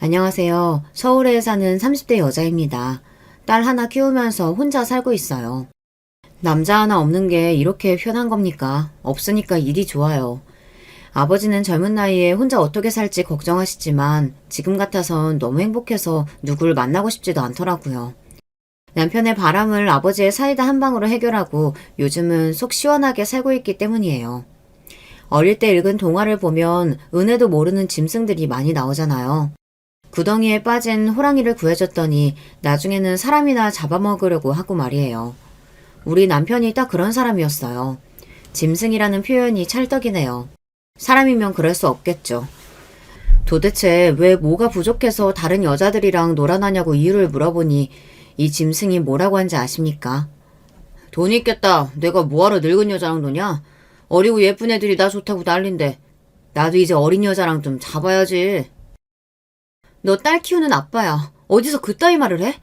안녕하세요. 서울에 사는 30대 여자입니다. 딸 하나 키우면서 혼자 살고 있어요. 남자 하나 없는 게 이렇게 편한 겁니까? 없으니까 일이 좋아요. 아버지는 젊은 나이에 혼자 어떻게 살지 걱정하시지만 지금 같아선 너무 행복해서 누굴 만나고 싶지도 않더라고요. 남편의 바람을 아버지의 사이다 한 방으로 해결하고 요즘은 속 시원하게 살고 있기 때문이에요. 어릴 때 읽은 동화를 보면 은혜도 모르는 짐승들이 많이 나오잖아요. 구덩이에 빠진 호랑이를 구해줬더니 나중에는 사람이나 잡아먹으려고 하고 말이에요. 우리 남편이 딱 그런 사람이었어요. 짐승이라는 표현이 찰떡이네요. 사람이면 그럴 수 없겠죠. 도대체 왜 뭐가 부족해서 다른 여자들이랑 놀아나냐고 이유를 물어보니 이 짐승이 뭐라고 한지 아십니까? 돈 있겠다. 내가 뭐하러 늙은 여자랑 노냐? 어리고 예쁜 애들이 나 좋다고 난린데 나도 이제 어린 여자랑 좀 잡아야지. 너 딸 키우는 아빠야. 어디서 그따위 말을 해?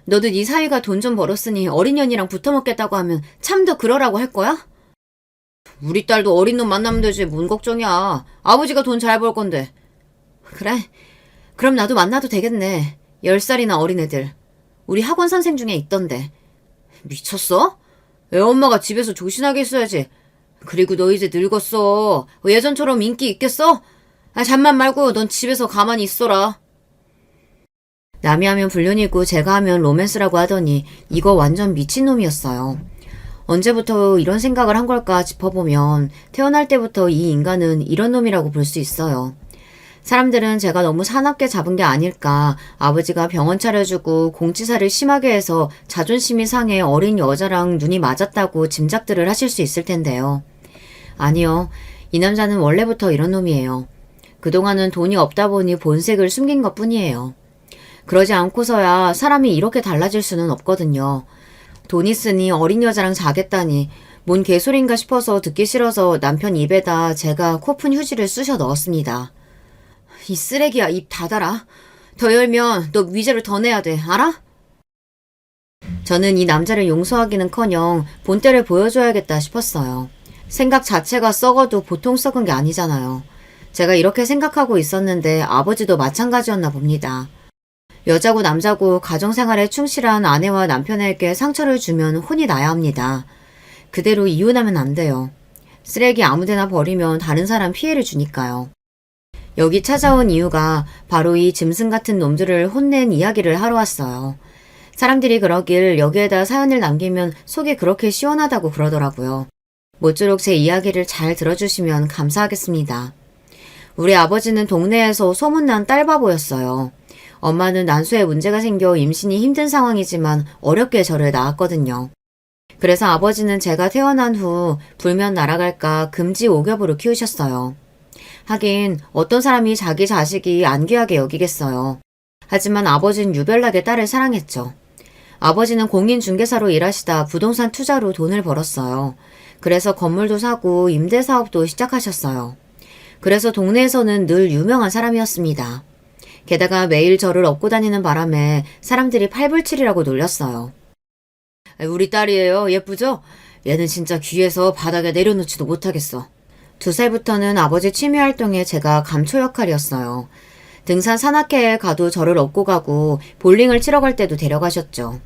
너도 네 사위가 돈 좀 벌었으니 어린 년이랑 붙어먹겠다고 하면 참 더 그러라고 할 거야? 우리 딸도 어린 놈 만나면 되지. 뭔 걱정이야. 아버지가 돈 잘 벌 건데. 그래? 그럼 나도 만나도 되겠네. 10살이나 어린 애들. 우리 학원 선생 중에 있던데. 미쳤어? 애 엄마가 집에서 조신하게 있어야지. 그리고 너 이제 늙었어. 예전처럼 인기 있겠어? 잠만 말고 넌 집에서 가만히 있어라. 남이 하면 불륜이고 제가 하면 로맨스라고 하더니 이거 완전 미친놈이었어요. 언제부터 이런 생각을 한 걸까 짚어보면 태어날 때부터 이 인간은 이런 놈이라고 볼 수 있어요. 사람들은 제가 너무 사납게 잡은 게 아닐까, 아버지가 병원 차려주고 공치사를 심하게 해서 자존심이 상해 어린 여자랑 눈이 맞았다고 짐작들을 하실 수 있을 텐데요. 아니요. 이 남자는 원래부터 이런 놈이에요. 그동안은 돈이 없다 보니 본색을 숨긴 것 뿐이에요. 그러지 않고서야 사람이 이렇게 달라질 수는 없거든요. 돈 있으니 어린 여자랑 자겠다니 뭔 개소리인가 싶어서 듣기 싫어서 남편 입에다 제가 코푼 휴지를 쑤셔 넣었습니다. 이 쓰레기야, 입 닫아라. 더 열면 너 위자료 더 내야 돼. 알아? 저는 이 남자를 용서하기는커녕 본때를 보여줘야겠다 싶었어요. 생각 자체가 썩어도 보통 썩은 게 아니잖아요. 제가 이렇게 생각하고 있었는데 아버지도 마찬가지였나 봅니다. 여자고 남자고 가정생활에 충실한 아내와 남편에게 상처를 주면 혼이 나야 합니다. 그대로 이혼하면 안 돼요. 쓰레기 아무데나 버리면 다른 사람 피해를 주니까요. 여기 찾아온 이유가 바로 이 짐승 같은 놈들을 혼낸 이야기를 하러 왔어요. 사람들이 그러길 여기에다 사연을 남기면 속이 그렇게 시원하다고 그러더라고요. 모쪼록 제 이야기를 잘 들어주시면 감사하겠습니다. 우리 아버지는 동네에서 소문난 딸바보였어요. 엄마는 난소에 문제가 생겨 임신이 힘든 상황이지만 어렵게 저를 낳았거든요. 그래서 아버지는 제가 태어난 후 불면 날아갈까 금지 오겹으로 키우셨어요. 하긴 어떤 사람이 자기 자식이 안 귀하게 여기겠어요. 하지만 아버지는 유별나게 딸을 사랑했죠. 아버지는 공인중개사로 일하시다 부동산 투자로 돈을 벌었어요. 그래서 건물도 사고 임대사업도 시작하셨어요. 그래서 동네에서는 늘 유명한 사람이었습니다. 게다가 매일 저를 업고 다니는 바람에 사람들이 팔불출이라고 놀렸어요. 우리 딸이에요. 예쁘죠? 얘는 진짜 귀해서 바닥에 내려놓지도 못하겠어. 2살부터는 아버지 취미활동에 제가 감초 역할이었어요. 등산 산악회에 가도 저를 업고 가고 볼링을 치러 갈 때도 데려가셨죠.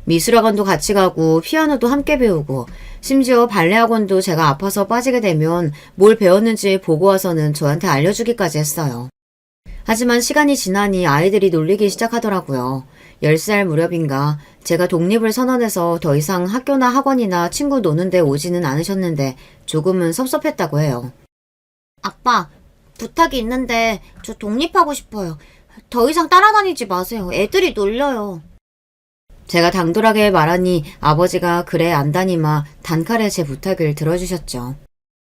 미술학원도 같이 가고 피아노도 함께 배우고 심지어 발레학원도 제가 아파서 빠지게 되면 뭘 배웠는지 보고 와서는 저한테 알려주기까지 했어요. 하지만 시간이 지나니 아이들이 놀리기 시작하더라고요. 10살 무렵인가 제가 독립을 선언해서 더 이상 학교나 학원이나 친구 노는 데 오지는 않으셨는데 조금은 섭섭했다고 해요. 아빠, 부탁이 있는데 저 독립하고 싶어요. 더 이상 따라다니지 마세요. 애들이 놀려요. 제가 당돌하게 말하니 아버지가 그래 안다니마 단칼에 제 부탁을 들어주셨죠.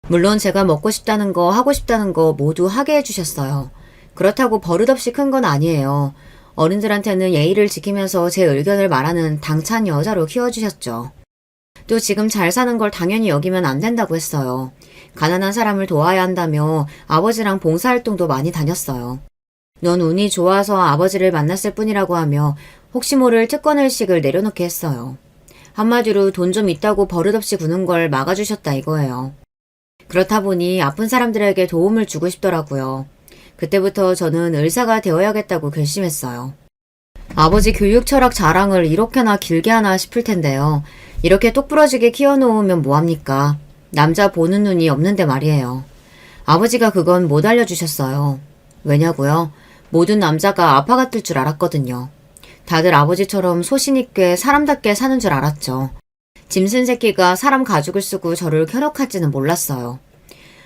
물론 제가 먹고 싶다는 거 하고 싶다는 거 모두 하게 해주셨어요. 그렇다고 버릇없이 큰 건 아니에요. 어른들한테는 예의를 지키면서 제 의견을 말하는 당찬 여자로 키워주셨죠. 또 지금 잘 사는 걸 당연히 여기면 안 된다고 했어요. 가난한 사람을 도와야 한다며 아버지랑 봉사활동도 많이 다녔어요. 넌 운이 좋아서 아버지를 만났을 뿐이라고 하며 혹시 모를 특권의식을 내려놓게 했어요. 한마디로 돈 좀 있다고 버릇없이 구는 걸 막아주셨다 이거예요. 그렇다 보니 아픈 사람들에게 도움을 주고 싶더라고요. 그때부터 저는 의사가 되어야겠다고 결심했어요. 아버지 교육 철학 자랑을 이렇게나 길게 하나 싶을 텐데요. 이렇게 똑부러지게 키워놓으면 뭐합니까? 남자 보는 눈이 없는데 말이에요. 아버지가 그건 못 알려주셨어요. 왜냐고요? 모든 남자가 아빠 같을 줄 알았거든요. 다들 아버지처럼 소신 있게 사람답게 사는 줄 알았죠. 짐승 새끼가 사람 가죽을 쓰고 저를 현혹할지는 몰랐어요.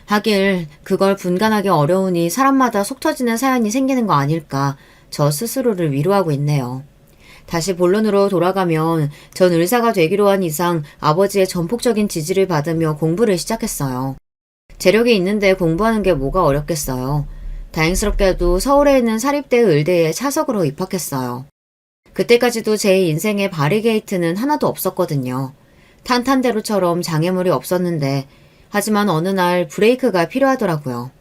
하길 그걸 분간하기 어려우니 사람마다 속 터지는 사연이 생기는 거 아닐까 저 스스로를 위로하고 있네요. 다시 본론으로 돌아가면 전 의사가 되기로 한 이상 아버지의 전폭적인 지지를 받으며 공부를 시작했어요. 재력이 있는데 공부하는 게 뭐가 어렵겠어요. 다행스럽게도 서울에 있는 사립대 의대에 차석으로 입학했어요. 그때까지도 제 인생에 바리게이트는 하나도 없었거든요. 탄탄대로처럼 장애물이 없었는데 하지만 어느 날 브레이크가 필요하더라고요.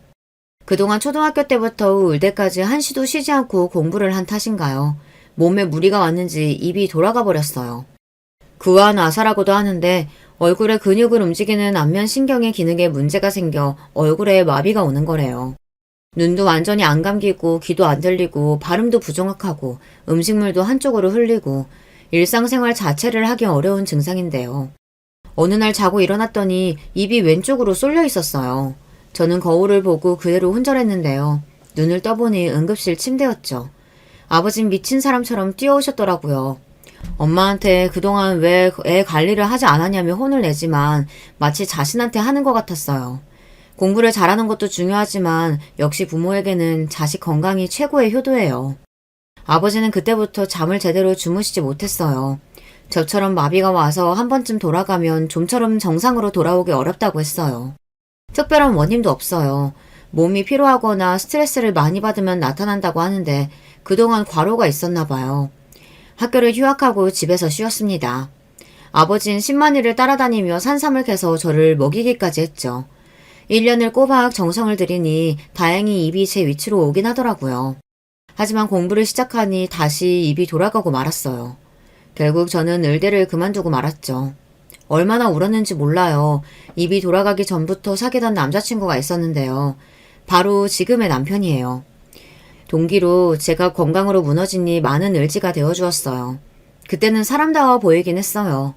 그동안 초등학교 때부터 의대까지 한시도 쉬지 않고 공부를 한 탓인가요? 몸에 무리가 왔는지 입이 돌아가 버렸어요. 구안아사라고도 하는데 얼굴의 근육을 움직이는 안면신경의 기능에 문제가 생겨 얼굴에 마비가 오는 거래요. 눈도 완전히 안 감기고 귀도 안 들리고 발음도 부정확하고 음식물도 한쪽으로 흘리고 일상생활 자체를 하기 어려운 증상인데요. 어느 날 자고 일어났더니 입이 왼쪽으로 쏠려 있었어요. 저는 거울을 보고 그대로 훈절했는데요. 눈을 떠보니 응급실 침대였죠. 아버진 미친 사람처럼 뛰어오셨더라고요. 엄마한테 그동안 왜 애 관리를 하지 않았냐며 혼을 내지만 마치 자신한테 하는 것 같았어요. 공부를 잘하는 것도 중요하지만 역시 부모에게는 자식 건강이 최고의 효도예요. 아버지는 그때부터 잠을 제대로 주무시지 못했어요. 저처럼 마비가 와서 한 번쯤 돌아가면 좀처럼 정상으로 돌아오기 어렵다고 했어요. 특별한 원인도 없어요. 몸이 피로하거나 스트레스를 많이 받으면 나타난다고 하는데 그동안 과로가 있었나 봐요. 학교를 휴학하고 집에서 쉬었습니다. 아버진 10만리를 따라다니며 산삼을 캐서 저를 먹이기까지 했죠. 1년을 꼬박 정성을 들이니 다행히 입이 제 위치로 오긴 하더라고요. 하지만 공부를 시작하니 다시 입이 돌아가고 말았어요. 결국 저는 의대를 그만두고 말았죠. 얼마나 울었는지 몰라요. 입이 돌아가기 전부터 사귀던 남자친구가 있었는데요. 바로 지금의 남편이에요. 동기로 제가 건강으로 무너지니 많은 의지가 되어주었어요. 그때는 사람다워 보이긴 했어요.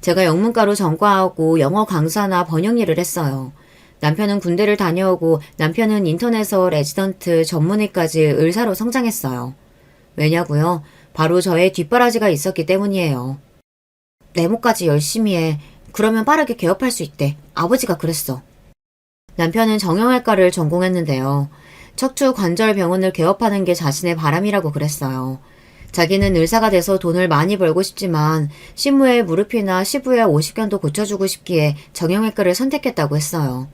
제가 영문과로 전과하고 영어 강사나 번역 일을 했어요. 남편은 군대를 다녀오고 남편은 인턴에서 레지던트 전문의까지 의사로 성장했어요. 왜냐고요? 바로 저의 뒷바라지가 있었기 때문이에요. 내모까지 열심히 해. 그러면 빠르게 개업할 수 있대. 아버지가 그랬어. 남편은 정형외과를 전공했는데요. 척추관절병원을 개업하는 게 자신의 바람이라고 그랬어요. 자기는 의사가 돼서 돈을 많이 벌고 싶지만 신무의 무릎이나 시부의 오십견도 고쳐주고 싶기에 정형외과를 선택했다고 했어요.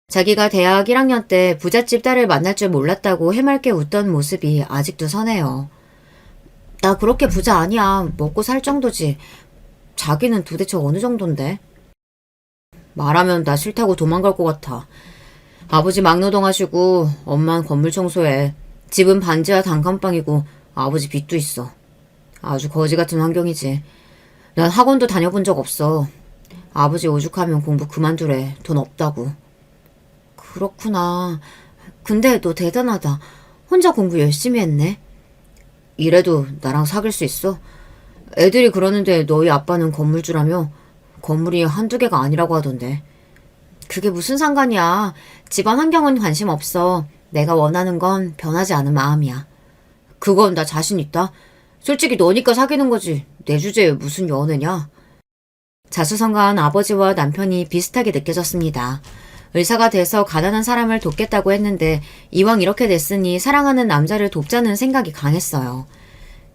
자기가 대학 1학년 때 부잣집 딸을 만날 줄 몰랐다고 해맑게 웃던 모습이 아직도 선해요. 나 그렇게 부자 아니야. 먹고 살 정도지. 자기는 도대체 어느 정도인데? 말하면 나 싫다고 도망갈 것 같아. 아버지 막노동하시고 엄만 건물 청소해. 집은 반지하 단칸방이고 아버지 빚도 있어. 아주 거지 같은 환경이지. 난 학원도 다녀본 적 없어. 아버지 오죽하면 공부 그만두래. 돈 없다고. 그렇구나. 근데 너 대단하다. 혼자 공부 열심히 했네. 이래도 나랑 사귈 수 있어? 애들이 그러는데 너희 아빠는 건물주라며? 건물이 한두 개가 아니라고 하던데. 그게 무슨 상관이야. 집안 환경은 관심 없어. 내가 원하는 건 변하지 않은 마음이야. 그건 나 자신 있다. 솔직히 너니까 사귀는 거지. 내 주제에 무슨 연애냐. 자수성가한 아버지와 남편이 비슷하게 느껴졌습니다. 의사가 돼서 가난한 사람을 돕겠다고 했는데 이왕 이렇게 됐으니 사랑하는 남자를 돕자는 생각이 강했어요.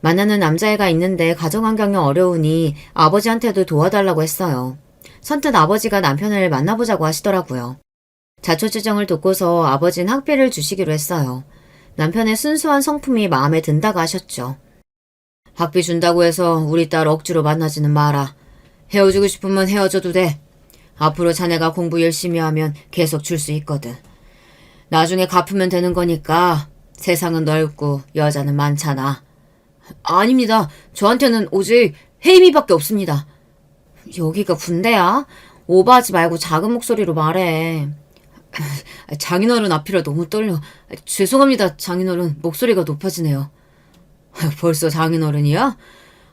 만나는 남자애가 있는데 가정환경이 어려우니 아버지한테도 도와달라고 했어요. 선뜻 아버지가 남편을 만나보자고 하시더라고요. 자초지정을 돕고서 아버지는 학비를 주시기로 했어요. 남편의 순수한 성품이 마음에 든다고 하셨죠. 학비 준다고 해서 우리 딸 억지로 만나지는 마라. 헤어지고 싶으면 헤어져도 돼. 앞으로 자네가 공부 열심히 하면 계속 줄 수 있거든. 나중에 갚으면 되는 거니까. 세상은 넓고 여자는 많잖아. 아닙니다. 저한테는 오직 혜임이밖에 없습니다. 여기가 군대야? 오버하지 말고 작은 목소리로 말해. 장인어른 앞이라 너무 떨려. 죄송합니다, 장인어른. 목소리가 높아지네요. 벌써 장인어른이야?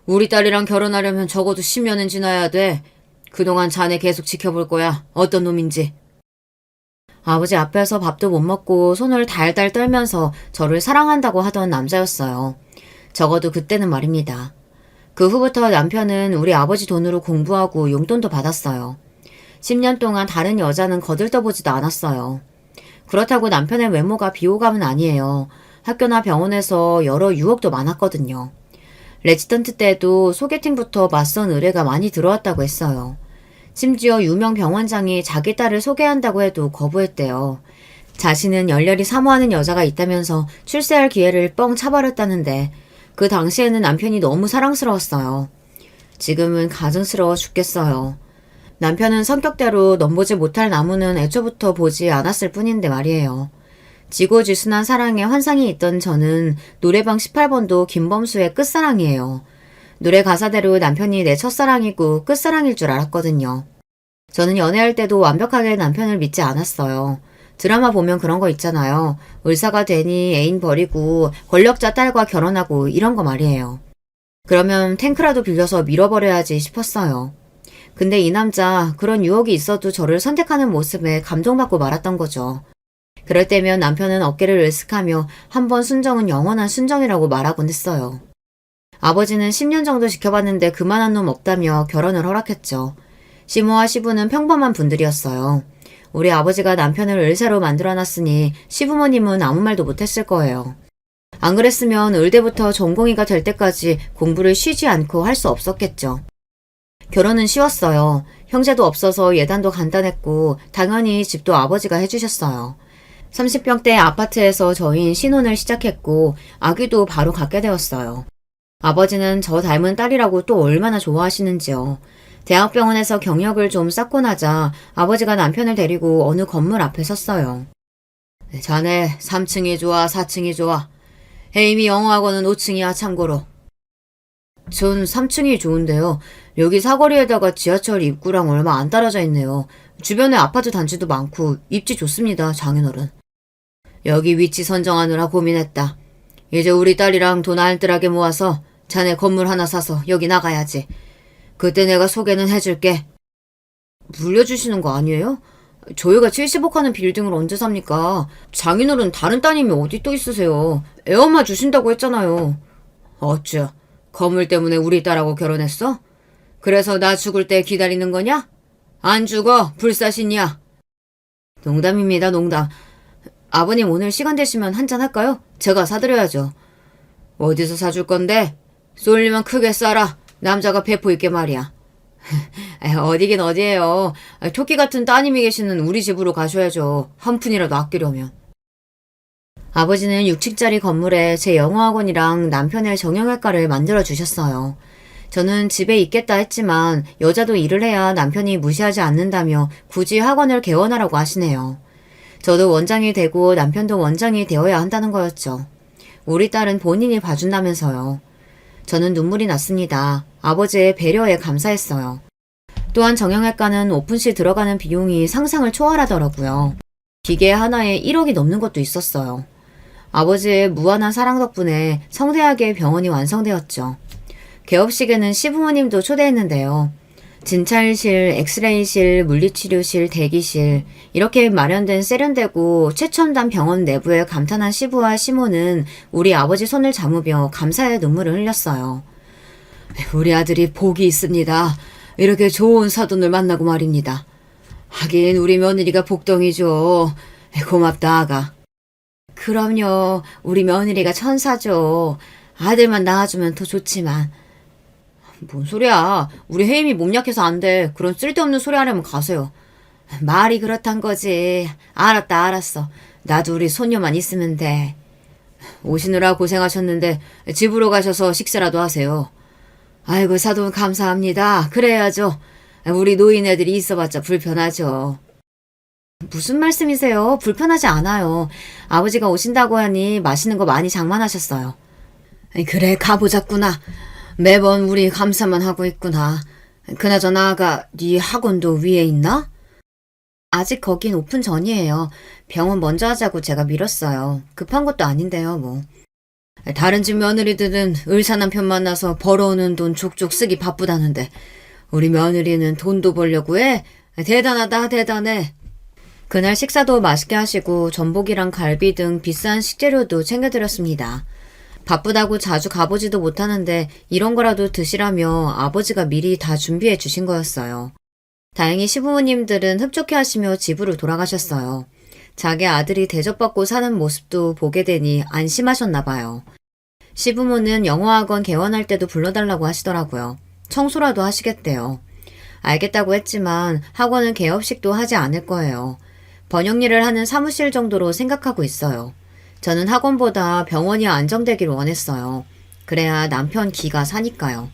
우리 딸이랑 결혼하려면 적어도 10년은 지나야 돼. 그동안 자네 계속 지켜볼 거야. 어떤 놈인지. 아버지 앞에서 밥도 못 먹고 손을 달달 떨면서 저를 사랑한다고 하던 남자였어요. 적어도 그때는 말입니다. 그 후부터 남편은 우리 아버지 돈으로 공부하고 용돈도 받았어요. 10년 동안 다른 여자는 거들떠보지도 않았어요. 그렇다고 남편의 외모가 비호감은 아니에요. 학교나 병원에서 여러 유혹도 많았거든요. 레지던트 때도 소개팅부터 맞선 의뢰가 많이 들어왔다고 했어요. 심지어 유명 병원장이 자기 딸을 소개한다고 해도 거부했대요. 자신은 열렬히 사모하는 여자가 있다면서 출세할 기회를 뻥 차버렸다는데 그 당시에는 남편이 너무 사랑스러웠어요. 지금은 가증스러워 죽겠어요. 남편은 성격대로 넘보지 못할 나무는 애초부터 보지 않았을 뿐인데 말이에요. 지고지순한 사랑에 환상이 있던 저는 노래방 18번도 김범수의 끝사랑이에요. 노래 가사대로 남편이 내 첫사랑이고 끝사랑일 줄 알았거든요. 저는 연애할 때도 완벽하게 남편을 믿지 않았어요. 드라마 보면 그런 거 있잖아요. 의사가 되니 애인 버리고 권력자 딸과 결혼하고 이런 거 말이에요. 그러면 탱크라도 빌려서 밀어버려야지 싶었어요. 근데 이 남자 그런 유혹이 있어도 저를 선택하는 모습에 감동받고 말았던 거죠. 그럴 때면 남편은 어깨를 으쓱하며 한 번 순정은 영원한 순정이라고 말하곤 했어요. 아버지는 10년 정도 지켜봤는데 그만한 놈 없다며 결혼을 허락했죠. 시모와 시부는 평범한 분들이었어요. 우리 아버지가 남편을 의사로 만들어놨으니 시부모님은 아무 말도 못했을 거예요. 안 그랬으면 의대부터 전공의가 될 때까지 공부를 쉬지 않고 할 수 없었겠죠. 결혼은 쉬웠어요. 형제도 없어서 예단도 간단했고 당연히 집도 아버지가 해주셨어요. 30평대 아파트에서 저희는 신혼을 시작했고 아기도 바로 갖게 되었어요. 아버지는 저 닮은 딸이라고 또 얼마나 좋아하시는지요. 대학병원에서 경력을 좀 쌓고 나자 아버지가 남편을 데리고 어느 건물 앞에 섰어요. 자네 3층이 좋아 4층이 좋아. 에이미 영어학원은 5층이야 참고로. 전 3층이 좋은데요. 여기 사거리에다가 지하철 입구랑 얼마 안 떨어져 있네요. 주변에 아파트 단지도 많고 입지 좋습니다, 장인어른. 여기 위치 선정하느라 고민했다. 이제 우리 딸이랑 돈 알뜰하게 모아서 자네 건물 하나 사서 여기 나가야지. 그때 내가 소개는 해줄게. 물려주시는 거 아니에요? 저희가 70억 하는 빌딩을 언제 삽니까? 장인어른 다른 따님이 어디 또 있으세요? 애엄마 주신다고 했잖아요. 어쭈, 건물 때문에 우리 딸하고 결혼했어? 그래서 나 죽을 때 기다리는 거냐? 안 죽어, 불사신이야. 농담입니다, 농담. 아버님 오늘 시간 되시면 한잔 할까요? 제가 사드려야죠. 어디서 사줄 건데? 쏠리면 크게 쏴라. 남자가 배포 있게 말이야. 어디긴 어디예요. 토끼 같은 따님이 계시는 우리 집으로 가셔야죠. 한 푼이라도 아끼려면. 아버지는 6층짜리 건물에 제 영어학원이랑 남편의 정형외과를 만들어주셨어요. 저는 집에 있겠다 했지만 여자도 일을 해야 남편이 무시하지 않는다며 굳이 학원을 개원하라고 하시네요. 저도 원장이 되고 남편도 원장이 되어야 한다는 거였죠. 우리 딸은 본인이 봐준다면서요. 저는 눈물이 났습니다. 아버지의 배려에 감사했어요. 또한 정형외과는 오픈시 들어가는 비용이 상상을 초월하더라고요. 기계 하나에 1억이 넘는 것도 있었어요. 아버지의 무한한 사랑 덕분에 성대하게 병원이 완성되었죠. 개업식에는 시부모님도 초대했는데요. 진찰실, 엑스레이실, 물리치료실, 대기실 이렇게 마련된 세련되고 최첨단 병원 내부에 감탄한 시부와 시모는 우리 아버지 손을 잡으며 감사의 눈물을 흘렸어요. 우리 아들이 복이 있습니다. 이렇게 좋은 사돈을 만나고 말입니다. 하긴 우리 며느리가 복덩이죠. 고맙다 아가. 그럼요. 우리 며느리가 천사죠. 아들만 낳아주면 더 좋지만. 뭔 소리야. 우리 혜임이 몸 약해서 안 돼. 그런 쓸데없는 소리 하려면 가세요. 말이 그렇단 거지. 알았다 알았어. 나도 우리 손녀만 있으면 돼. 오시느라 고생하셨는데 집으로 가셔서 식사라도 하세요. 아이고 사돈 감사합니다. 그래야죠. 우리 노인 애들이 있어봤자 불편하죠. 무슨 말씀이세요? 불편하지 않아요. 아버지가 오신다고 하니 맛있는 거 많이 장만하셨어요. 그래 가보자꾸나. 매번 우리 감사만 하고 있구나. 그나저나 아가 네 학원도 위에 있나? 아직 거긴 오픈 전이에요. 병원 먼저 하자고 제가 미뤘어요. 급한 것도 아닌데요, 뭐. 다른 집 며느리들은 의사 남편 만나서 벌어오는 돈 족족 쓰기 바쁘다는데 우리 며느리는 돈도 벌려고 해? 대단하다, 대단해. 그날 식사도 맛있게 하시고 전복이랑 갈비 등 비싼 식재료도 챙겨드렸습니다. 바쁘다고 자주 가보지도 못하는데 이런 거라도 드시라며 아버지가 미리 다 준비해 주신 거였어요. 다행히 시부모님들은 흡족해 하시며 집으로 돌아가셨어요. 자기 아들이 대접받고 사는 모습도 보게 되니 안심하셨나 봐요. 시부모는 영어학원 개원할 때도 불러달라고 하시더라고요. 청소라도 하시겠대요. 알겠다고 했지만 학원은 개업식도 하지 않을 거예요. 번역 일을 하는 사무실 정도로 생각하고 있어요. 저는 학원보다 병원이 안정되길 원했어요. 그래야 남편 기가 사니까요.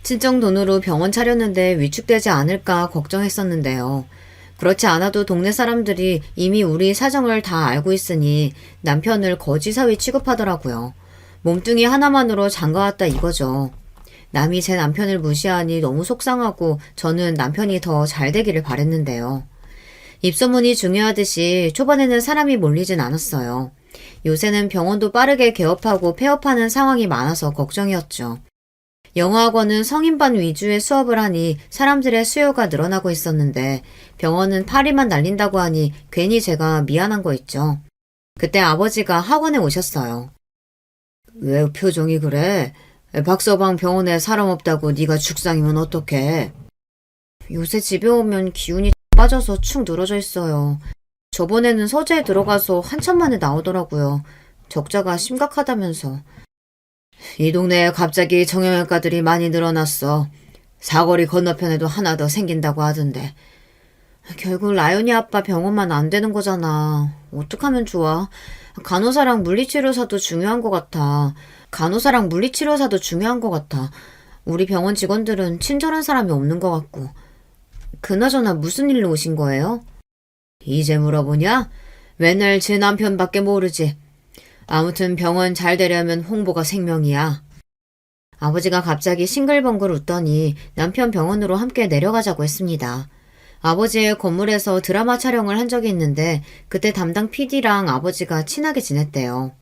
친정 돈으로 병원 차렸는데 위축되지 않을까 걱정했었는데요. 그렇지 않아도 동네 사람들이 이미 우리 사정을 다 알고 있으니 남편을 거지사위 취급하더라고요. 몸뚱이 하나만으로 장가왔다 이거죠. 남이 제 남편을 무시하니 너무 속상하고 저는 남편이 더 잘 되기를 바랬는데요. 입소문이 중요하듯이 초반에는 사람이 몰리진 않았어요. 요새는 병원도 빠르게 개업하고 폐업하는 상황이 많아서 걱정이었죠. 영어학원은 성인반 위주의 수업을 하니 사람들의 수요가 늘어나고 있었는데 병원은 파리만 날린다고 하니 괜히 제가 미안한 거 있죠. 그때 아버지가 학원에 오셨어요. 왜 표정이 그래? 박서방 병원에 사람 없다고 네가 죽상이면 어떡해? 요새 집에 오면 기운이 빠져서 축 늘어져 있어요. 저번에는 서재에 들어가서 한참 만에 나오더라고요. 적자가 심각하다면서. 이 동네에 갑자기 정형외과들이 많이 늘어났어. 사거리 건너편에도 하나 더 생긴다고 하던데. 결국 라연이 아빠 병원만 안 되는 거잖아. 어떡하면 좋아? 간호사랑 물리치료사도 중요한 것 같아. 간호사랑 물리치료사도 중요한 것 같아. 우리 병원 직원들은 친절한 사람이 없는 것 같고. 그나저나 무슨 일로 오신 거예요? 이제 물어보냐? 맨날 제 남편밖에 모르지. 아무튼 병원 잘 되려면 홍보가 생명이야. 아버지가 갑자기 싱글벙글 웃더니 남편 병원으로 함께 내려가자고 했습니다. 아버지의 건물에서 드라마 촬영을 한 적이 있는데 그때 담당 PD랑 아버지가 친하게 지냈대요.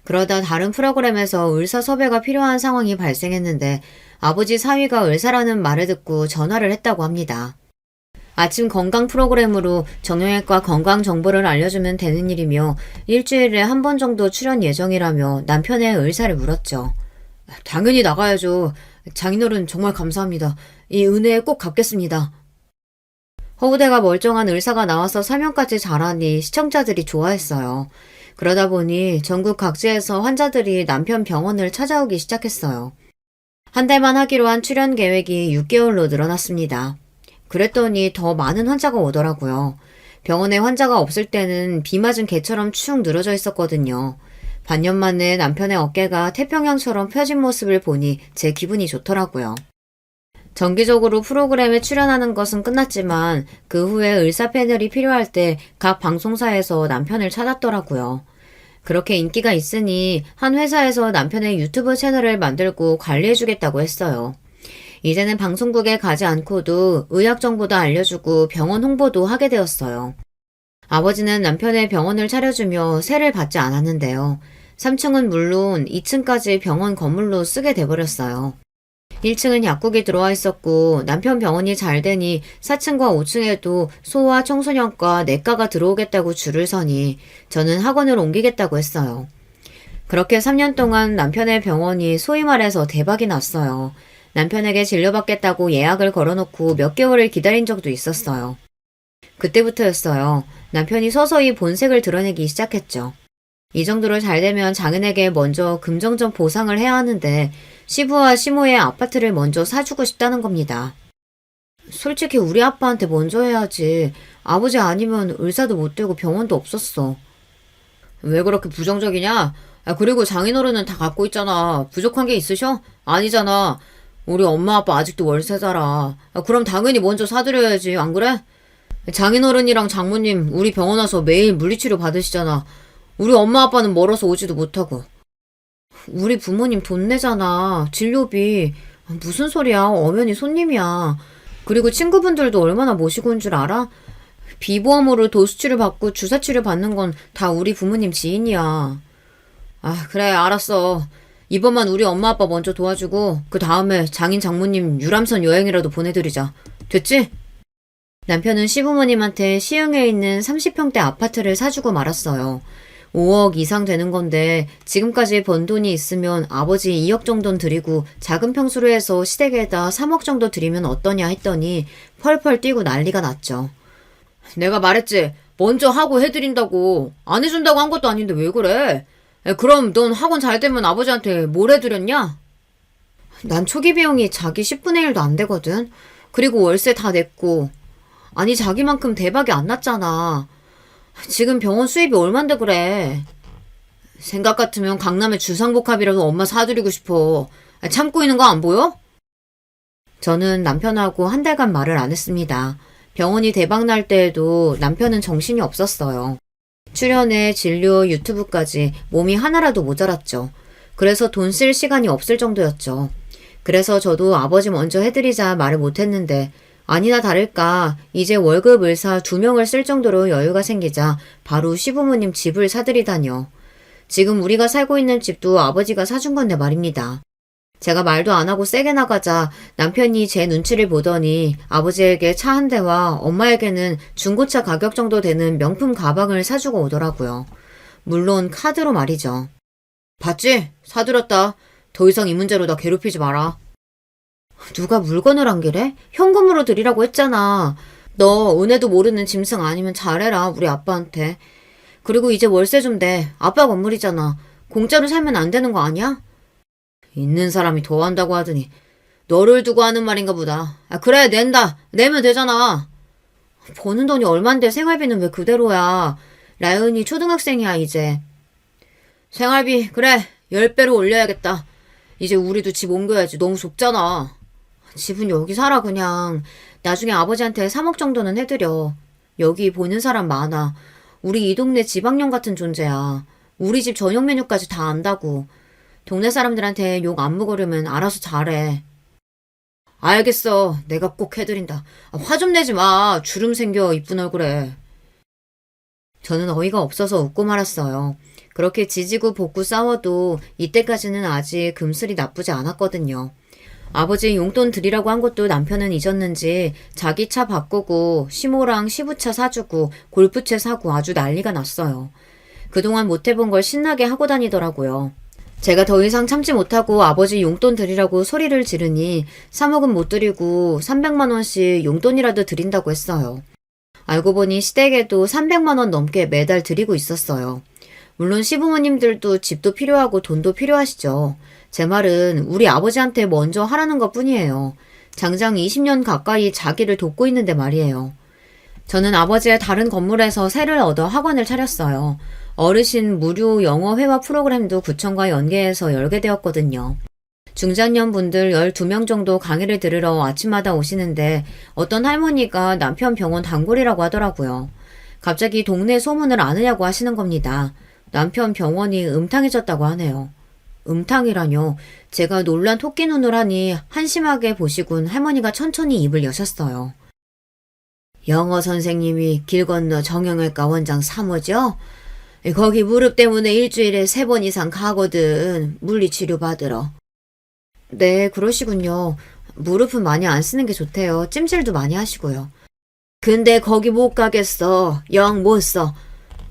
그러다 다른 프로그램에서 의사 섭외가 필요한 상황이 발생했는데 아버지 사위가 의사라는 말을 듣고 전화를 했다고 합니다. 아침 건강 프로그램으로 정형외과 건강 정보를 알려주면 되는 일이며 일주일에 한 번 정도 출연 예정이라며 남편의 의사를 물었죠. 당연히 나가야죠. 장인어른 정말 감사합니다. 이 은혜에 꼭 갚겠습니다. 허우대가 멀쩡한 의사가 나와서 설명까지 잘하니 시청자들이 좋아했어요. 그러다 보니 전국 각지에서 환자들이 남편 병원을 찾아오기 시작했어요. 한 달만 하기로 한 출연 계획이 6개월로 늘어났습니다. 그랬더니 더 많은 환자가 오더라고요. 병원에 환자가 없을 때는 비 맞은 개처럼 축 늘어져 있었거든요. 반년 만에 남편의 어깨가 태평양처럼 펴진 모습을 보니 제 기분이 좋더라고요. 정기적으로 프로그램에 출연하는 것은 끝났지만 그 후에 의사 패널이 필요할 때 각 방송사에서 남편을 찾았더라고요. 그렇게 인기가 있으니 한 회사에서 남편의 유튜브 채널을 만들고 관리해주겠다고 했어요. 이제는 방송국에 가지 않고도 의학 정보도 알려주고 병원 홍보도 하게 되었어요. 아버지는 남편의 병원을 차려주며 세를 받지 않았는데요. 3층은 물론 2층까지 병원 건물로 쓰게 돼버렸어요. 1층은 약국이 들어와 있었고 남편 병원이 잘 되니 4층과 5층에도 소아 청소년과 내과가 들어오겠다고 줄을 서니 저는 학원을 옮기겠다고 했어요. 그렇게 3년 동안 남편의 병원이 소위 말해서 대박이 났어요. 남편에게 진료받겠다고 예약을 걸어놓고 몇 개월을 기다린 적도 있었어요. 그때부터였어요. 남편이 서서히 본색을 드러내기 시작했죠. 이 정도로 잘 되면 장인에게 먼저 금전적 보상을 해야 하는데 시부와 시모의 아파트를 먼저 사주고 싶다는 겁니다. 솔직히 우리 아빠한테 먼저 해야지. 아버지 아니면 의사도 못 되고 병원도 없었어. 왜 그렇게 부정적이냐? 그리고 장인어른은 다 갖고 있잖아. 부족한 게 있으셔? 아니잖아. 우리 엄마 아빠 아직도 월세 살아. 그럼 당연히 먼저 사드려야지, 안 그래? 장인어른이랑 장모님 우리 병원 와서 매일 물리치료 받으시잖아. 우리 엄마 아빠는 멀어서 오지도 못하고. 우리 부모님 돈 내잖아. 진료비. 무슨 소리야. 엄연히 손님이야. 그리고 친구분들도 얼마나 모시고 온 줄 알아? 비보험으로 도수치료 받고 주사치료 받는 건 다 우리 부모님 지인이야. 아, 그래, 알았어. 이번만 우리 엄마 아빠 먼저 도와주고 그 다음에 장인 장모님 유람선 여행이라도 보내드리자. 됐지? 남편은 시부모님한테 시흥에 있는 30평대 아파트를 사주고 말았어요. 5억 이상 되는 건데 지금까지 번 돈이 있으면 아버지 2억 정도는 드리고 작은 평수로 해서 시댁에다 3억 정도 드리면 어떠냐 했더니 펄펄 뛰고 난리가 났죠. 내가 말했지. 먼저 하고 해드린다고. 안 해준다고 한 것도 아닌데 왜 그래? 그럼 넌 학원 잘 되면 아버지한테 뭘 해드렸냐? 난 초기 비용이 자기 10분의 1도 안 되거든. 그리고 월세 다 냈고. 아니 자기만큼 대박이 안 났잖아. 지금 병원 수입이 얼만데 그래. 생각 같으면 강남에 주상복합이라도 엄마 사드리고 싶어. 참고 있는 거 안 보여? 저는 남편하고 한 달간 말을 안 했습니다. 병원이 대박 날 때에도 남편은 정신이 없었어요. 출연에 진료, 유튜브까지 몸이 하나라도 모자랐죠. 그래서 돈 쓸 시간이 없을 정도였죠. 그래서 저도 아버지 먼저 해드리자 말을 못했는데 아니나 다를까 이제 월급 의사 2명을 쓸 정도로 여유가 생기자 바로 시부모님 집을 사드리다니요. 지금 우리가 살고 있는 집도 아버지가 사준 건데 말입니다. 제가 말도 안 하고 세게 나가자 남편이 제 눈치를 보더니 아버지에게 차 한 대와 엄마에게는 중고차 가격 정도 되는 명품 가방을 사주고 오더라고요. 물론 카드로 말이죠. 봤지? 사들였다. 더 이상 이 문제로 나 괴롭히지 마라. 누가 물건을 안기래? 현금으로 드리라고 했잖아. 너 은혜도 모르는 짐승 아니면 잘해라 우리 아빠한테. 그리고 이제 월세 좀 내. 아빠 건물이잖아. 공짜로 살면 안 되는 거 아니야? 있는 사람이 더 한다고 하더니 너를 두고 하는 말인가 보다. 아, 그래 낸다. 내면 되잖아. 버는 돈이 얼만데 생활비는 왜 그대로야. 라연이 초등학생이야 이제. 생활비 그래 10배로 올려야겠다. 이제 우리도 집 옮겨야지. 너무 좁잖아. 집은 여기 살아 그냥. 나중에 아버지한테 3억 정도는 해드려. 여기 보는 사람 많아. 우리 이 동네 지방령 같은 존재야. 우리 집 저녁 메뉴까지 다 안다고. 동네 사람들한테 욕 안 먹으려면 알아서 잘해. 알겠어. 내가 꼭 해드린다. 화 좀 내지 마. 주름 생겨 이쁜 얼굴에. 저는 어이가 없어서 웃고 말았어요. 그렇게 지지고 볶고 싸워도 이때까지는 아직 금슬이 나쁘지 않았거든요. 아버지 용돈 드리라고 한 것도 남편은 잊었는지 자기 차 바꾸고 시모랑 시부차 사주고 골프채 사고 아주 난리가 났어요. 그동안 못해본 걸 신나게 하고 다니더라고요. 제가 더 이상 참지 못하고 아버지 용돈 드리라고 소리를 지르니 3억은 못 드리고 300만 원씩 용돈이라도 드린다고 했어요. 알고 보니 시댁에도 300만 원 넘게 매달 드리고 있었어요. 물론 시부모님들도 집도 필요하고 돈도 필요하시죠. 제 말은 우리 아버지한테 먼저 하라는 것 뿐이에요. 장장 20년 가까이 자기를 돕고 있는데 말이에요. 저는 아버지의 다른 건물에서 세를 얻어 학원을 차렸어요. 어르신 무료 영어 회화 프로그램도 구청과 연계해서 열게 되었거든요. 중장년 분들 12명 정도 강의를 들으러 아침마다 오시는데 어떤 할머니가 남편 병원 단골이라고 하더라고요. 갑자기 동네 소문을 아느냐고 하시는 겁니다. 남편 병원이 음탕해졌다고 하네요. 음탕이라뇨. 제가 놀란 토끼 눈을 하니 한심하게 보시곤 할머니가 천천히 입을 여셨어요. 영어 선생님이 길 건너 정형외과 원장 사모죠? 거기 무릎 때문에 일주일에 3번 이상 가거든. 물리치료 받으러. 네, 그러시군요. 무릎은 많이 안 쓰는 게 좋대요. 찜질도 많이 하시고요. 근데 거기 못 가겠어. 영 못 써.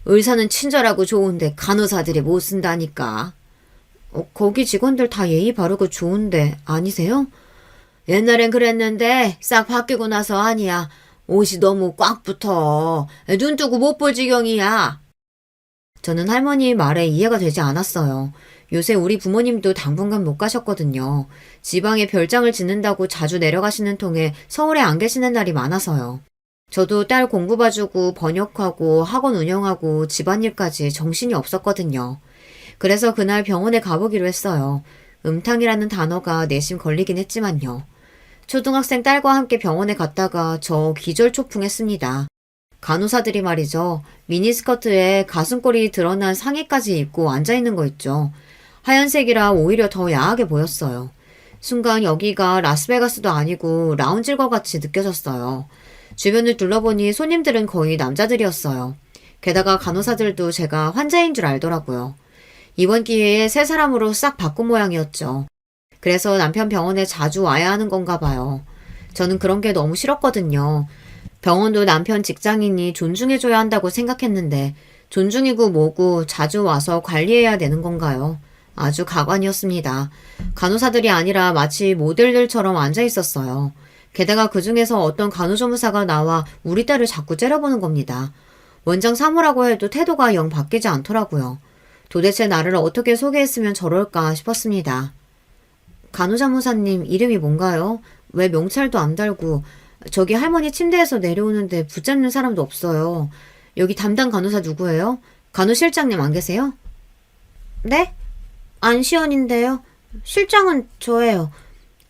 의사는 친절하고 좋은데 간호사들이 못 쓴다니까. 거기 직원들 다 예의 바르고 좋은데 아니세요? 옛날엔 그랬는데 싹 바뀌고 나서 아니야. 옷이 너무 꽉 붙어. 눈 뜨고 못 볼 지경이야. 저는 할머니 말에 이해가 되지 않았어요. 요새 우리 부모님도 당분간 못 가셨거든요. 지방에 별장을 짓는다고 자주 내려가시는 통에 서울에 안 계시는 날이 많아서요. 저도 딸 공부 봐주고 번역하고 학원 운영하고 집안일까지 정신이 없었거든요. 그래서 그날 병원에 가보기로 했어요. 음탕이라는 단어가 내심 걸리긴 했지만요. 초등학생 딸과 함께 병원에 갔다가 저 기절초풍했습니다. 간호사들이 말이죠. 미니스커트에 가슴골이 드러난 상의까지 입고 앉아있는 거 있죠. 하얀색이라 오히려 더 야하게 보였어요. 순간 여기가 라스베가스도 아니고 라운지일 것 같이 느껴졌어요. 주변을 둘러보니 손님들은 거의 남자들이었어요. 게다가 간호사들도 제가 환자인 줄 알더라고요. 이번 기회에 새 사람으로 싹 바꾼 모양이었죠. 그래서 남편 병원에 자주 와야 하는 건가 봐요. 저는 그런 게 너무 싫었거든요. 병원도 남편 직장인이 존중해줘야 한다고 생각했는데 존중이고 뭐고 자주 와서 관리해야 되는 건가요? 아주 가관이었습니다. 간호사들이 아니라 마치 모델들처럼 앉아 있었어요. 게다가 그 중에서 어떤 간호조무사가 나와 우리 딸을 자꾸 째려보는 겁니다. 원장 사무라고 해도 태도가 영 바뀌지 않더라고요. 도대체 나를 어떻게 소개했으면 저럴까 싶었습니다. 간호자무사님 이름이 뭔가요? 왜 명찰도 안 달고 저기 할머니 침대에서 내려오는데 붙잡는 사람도 없어요. 여기 담당 간호사 누구예요? 간호실장님 안 계세요? 네? 안시연인데요. 실장은 저예요.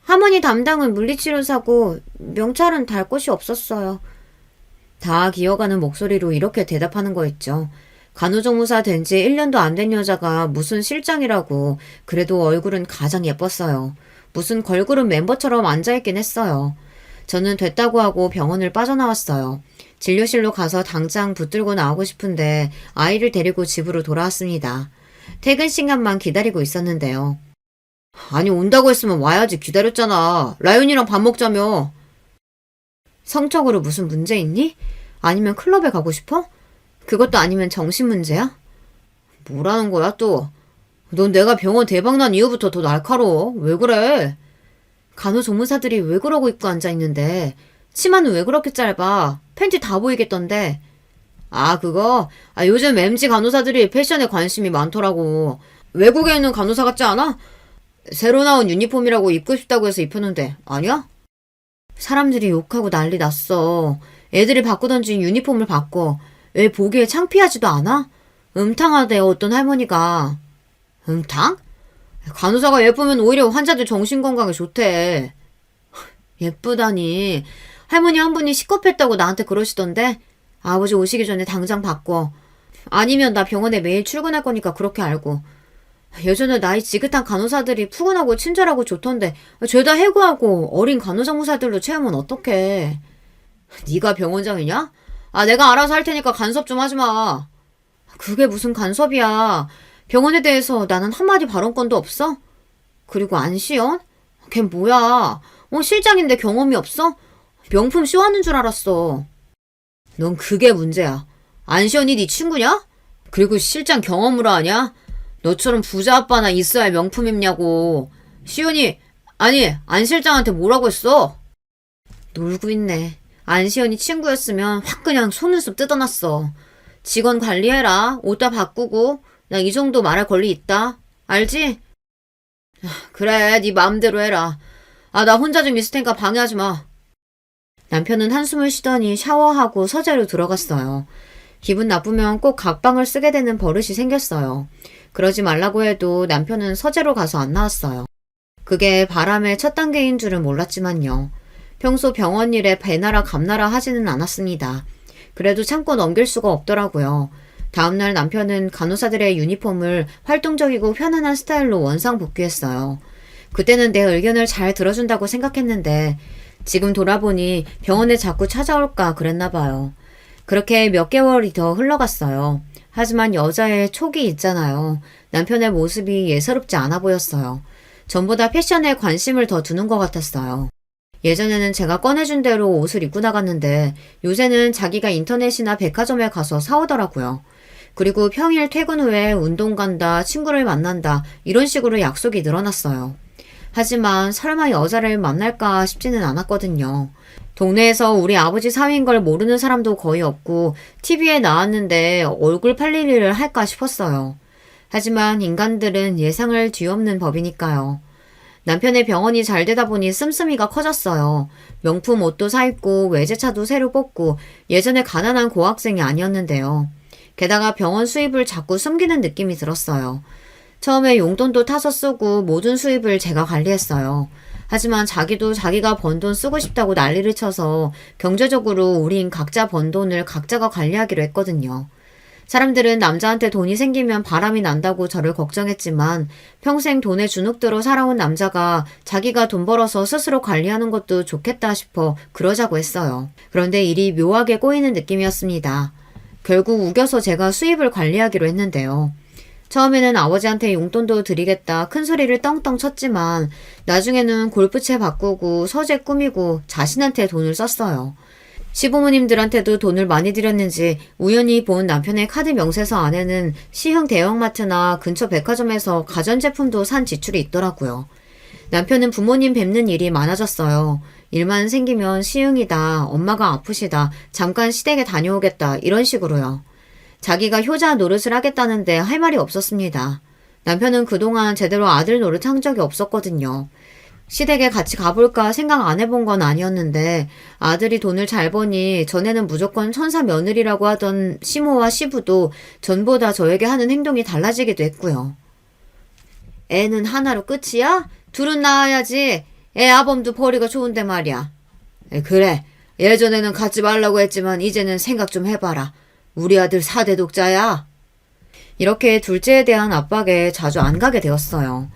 할머니 담당은 물리치료사고 명찰은 달 곳이 없었어요. 다 기어가는 목소리로 이렇게 대답하는 거였죠. 간호조무사 된 지 1년도 안 된 여자가 무슨 실장이라고. 그래도 얼굴은 가장 예뻤어요. 무슨 걸그룹 멤버처럼 앉아있긴 했어요. 저는 됐다고 하고 병원을 빠져나왔어요. 진료실로 가서 당장 붙들고 나오고 싶은데 아이를 데리고 집으로 돌아왔습니다. 퇴근 시간만 기다리고 있었는데요. 아니 온다고 했으면 와야지. 기다렸잖아. 라윤이랑 밥 먹자며. 성적으로 무슨 문제 있니? 아니면 클럽에 가고 싶어? 그것도 아니면 정신 문제야? 뭐라는 거야 또? 넌 내가 병원 대박난 이후부터 더 날카로워. 왜 그래? 간호조무사들이 왜 그러고 입고 앉아있는데 치마는 왜 그렇게 짧아? 팬티 다 보이겠던데. 아 그거? 요즘 MZ 간호사들이 패션에 관심이 많더라고. 외국에 있는 간호사 같지 않아? 새로 나온 유니폼이라고 입고 싶다고 해서 입혔는데 아니야? 사람들이 욕하고 난리 났어. 애들이 바꾸던지 유니폼을 바꿔. 왜 보기에 창피하지도 않아? 음탕하대 어떤 할머니가. 음탕? 간호사가 예쁘면 오히려 환자들 정신건강에 좋대. 예쁘다니. 할머니 한 분이 시겁했다고 나한테 그러시던데. 아버지 오시기 전에 당장 바꿔. 아니면 나 병원에 매일 출근할 거니까 그렇게 알고. 예전에 나이 지긋한 간호사들이 푸근하고 친절하고 좋던데 죄다 해고하고 어린 간호사무사들로 채우면 어떡해. 네가 병원장이냐? 내가 알아서 할 테니까 간섭 좀 하지 마. 그게 무슨 간섭이야. 병원에 대해서 나는 한마디 발언권도 없어? 그리고 안시연? 걔 뭐야? 실장인데 경험이 없어? 명품 쇼하는 줄 알았어. 넌 그게 문제야. 안시연이 네 친구냐? 그리고 실장 경험으로 하냐? 너처럼 부자 아빠나 있어야 할 명품 입냐고. 시연이, 아니 안 실장한테 뭐라고 했어? 놀고 있네. 안시연이 친구였으면 확 그냥 속눈썹 뜯어놨어. 직원 관리해라. 옷 다 바꾸고. 나 이 정도 말할 권리 있다. 알지? 그래, 네 마음대로 해라. 나 혼자 좀 있을 테니까 방해하지 마. 남편은 한숨을 쉬더니 샤워하고 서재로 들어갔어요. 기분 나쁘면 꼭 각방을 쓰게 되는 버릇이 생겼어요. 그러지 말라고 해도 남편은 서재로 가서 안 나왔어요. 그게 바람의 첫 단계인 줄은 몰랐지만요. 평소 병원 일에 배나라 감나라 하지는 않았습니다. 그래도 참고 넘길 수가 없더라고요. 다음날 남편은 간호사들의 유니폼을 활동적이고 편안한 스타일로 원상복귀했어요. 그때는 내 의견을 잘 들어준다고 생각했는데 지금 돌아보니 병원에 자꾸 찾아올까 그랬나 봐요. 그렇게 몇 개월이 더 흘러갔어요. 하지만 여자의 촉이 있잖아요. 남편의 모습이 예사롭지 않아 보였어요. 전보다 패션에 관심을 더 두는 것 같았어요. 예전에는 제가 꺼내준 대로 옷을 입고 나갔는데 요새는 자기가 인터넷이나 백화점에 가서 사오더라고요. 그리고 평일 퇴근 후에 운동 간다, 친구를 만난다 이런 식으로 약속이 늘어났어요. 하지만 설마 여자를 만날까 싶지는 않았거든요. 동네에서 우리 아버지 사위인 걸 모르는 사람도 거의 없고 TV에 나왔는데 얼굴 팔릴 일을 할까 싶었어요. 하지만 인간들은 예상을 뒤엎는 법이니까요. 남편의 병원이 잘 되다 보니 씀씀이가 커졌어요. 명품 옷도 사입고 외제차도 새로 뽑고 예전에 가난한 고학생이 아니었는데요. 게다가 병원 수입을 자꾸 숨기는 느낌이 들었어요. 처음에 용돈도 타서 쓰고 모든 수입을 제가 관리했어요. 하지만 자기도 자기가 번 돈 쓰고 싶다고 난리를 쳐서 경제적으로 우린 각자 번 돈을 각자가 관리하기로 했거든요. 사람들은 남자한테 돈이 생기면 바람이 난다고 저를 걱정했지만 평생 돈에 주눅들어 살아온 남자가 자기가 돈 벌어서 스스로 관리하는 것도 좋겠다 싶어 그러자고 했어요. 그런데 일이 묘하게 꼬이는 느낌이었습니다. 결국 우겨서 제가 수입을 관리하기로 했는데요. 처음에는 아버지한테 용돈도 드리겠다 큰 소리를 떵떵 쳤지만 나중에는 골프채 바꾸고 서재 꾸미고 자신한테 돈을 썼어요. 시부모님들한테도 돈을 많이 드렸는지 우연히 본 남편의 카드 명세서 안에는 시흥 대형마트나 근처 백화점에서 가전제품도 산 지출이 있더라고요. 남편은 부모님 뵙는 일이 많아졌어요. 일만 생기면 시흥이다, 엄마가 아프시다, 잠깐 시댁에 다녀오겠다 이런 식으로요. 자기가 효자 노릇을 하겠다는데 할 말이 없었습니다. 남편은 그동안 제대로 아들 노릇 한 적이 없었거든요. 시댁에 같이 가볼까 생각 안 해본 건 아니었는데 아들이 돈을 잘 버니 전에는 무조건 천사 며느리라고 하던 시모와 시부도 전보다 저에게 하는 행동이 달라지기도 했고요. 애는 하나로 끝이야? 둘은 낳아야지. 애 아범도 버리가 좋은데 말이야. 그래. 예전에는 갖지 말라고 했지만 이제는 생각 좀 해봐라. 우리 아들 4대 독자야. 이렇게 둘째에 대한 압박에 자주 안 가게 되었어요.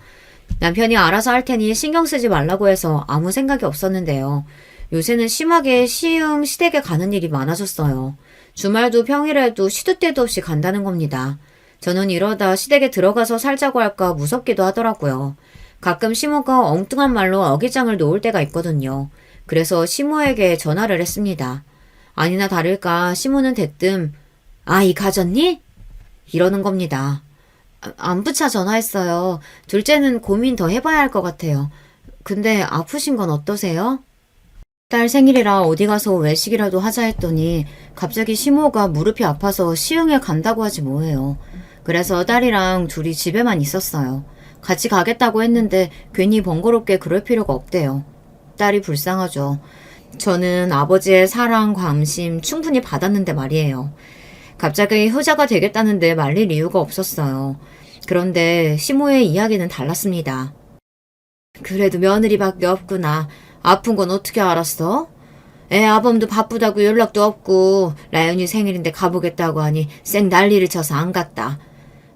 남편이 알아서 할 테니 신경 쓰지 말라고 해서 아무 생각이 없었는데요. 요새는 심하게 시흥 시댁에 가는 일이 많아졌어요. 주말도 평일에도 시도 때도 없이 간다는 겁니다. 저는 이러다 시댁에 들어가서 살자고 할까 무섭기도 하더라고요. 가끔 시모가 엉뚱한 말로 어깃장을 놓을 때가 있거든요. 그래서 시모에게 전화를 했습니다. 아니나 다를까 시모는 대뜸 아이 가졌니? 이러는 겁니다. 안부차 전화했어요. 둘째는 고민 더 해봐야 할 것 같아요. 근데 아프신 건 어떠세요? 딸 생일이라 어디 가서 외식이라도 하자 했더니 갑자기 시모가 무릎이 아파서 시흥에 간다고 하지 뭐예요. 그래서 딸이랑 둘이 집에만 있었어요. 같이 가겠다고 했는데 괜히 번거롭게 그럴 필요가 없대요. 딸이 불쌍하죠. 저는 아버지의 사랑, 관심 충분히 받았는데 말이에요. 갑자기 효자가 되겠다는데 말릴 이유가 없었어요. 그런데 시모의 이야기는 달랐습니다. 그래도 며느리밖에 없구나. 아픈 건 어떻게 알았어? 애 아범도 바쁘다고 연락도 없고 라연이 생일인데 가보겠다고 하니 쌩 난리를 쳐서 안 갔다.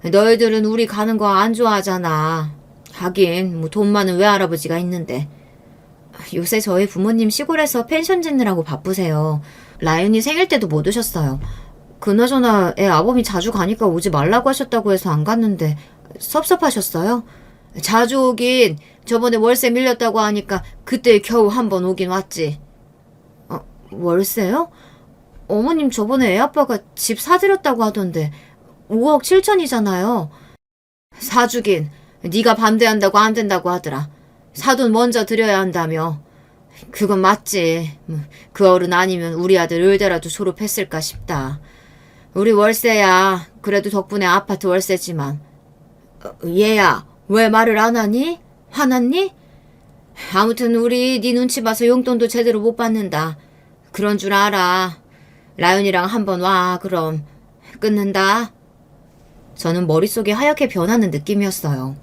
너희들은 우리 가는 거 안 좋아하잖아. 하긴 뭐 돈 많은 외할아버지가 있는데. 요새 저희 부모님 시골에서 펜션 짓느라고 바쁘세요. 라연이 생일 때도 못 오셨어요. 그나저나 애 아범이 자주 가니까 오지 말라고 하셨다고 해서 안 갔는데 섭섭하셨어요? 자주 오긴 저번에 월세 밀렸다고 하니까 그때 겨우 한 번 오긴 왔지. 월세요? 어머님 저번에 애 아빠가 집 사드렸다고 하던데 5억 7천이잖아요. 사주긴 네가 반대한다고 안 된다고 하더라. 사돈 먼저 드려야 한다며. 그건 맞지. 그 어른 아니면 우리 아들 의대라도 졸업했을까 싶다. 우리 월세야. 그래도 덕분에 아파트 월세지만. 얘야, 왜 말을 안 하니? 화났니? 아무튼 우리 네 눈치 봐서 용돈도 제대로 못 받는다. 그런 줄 알아. 라연이랑 한번 와. 그럼 끊는다. 저는 머릿속이 하얗게 변하는 느낌이었어요.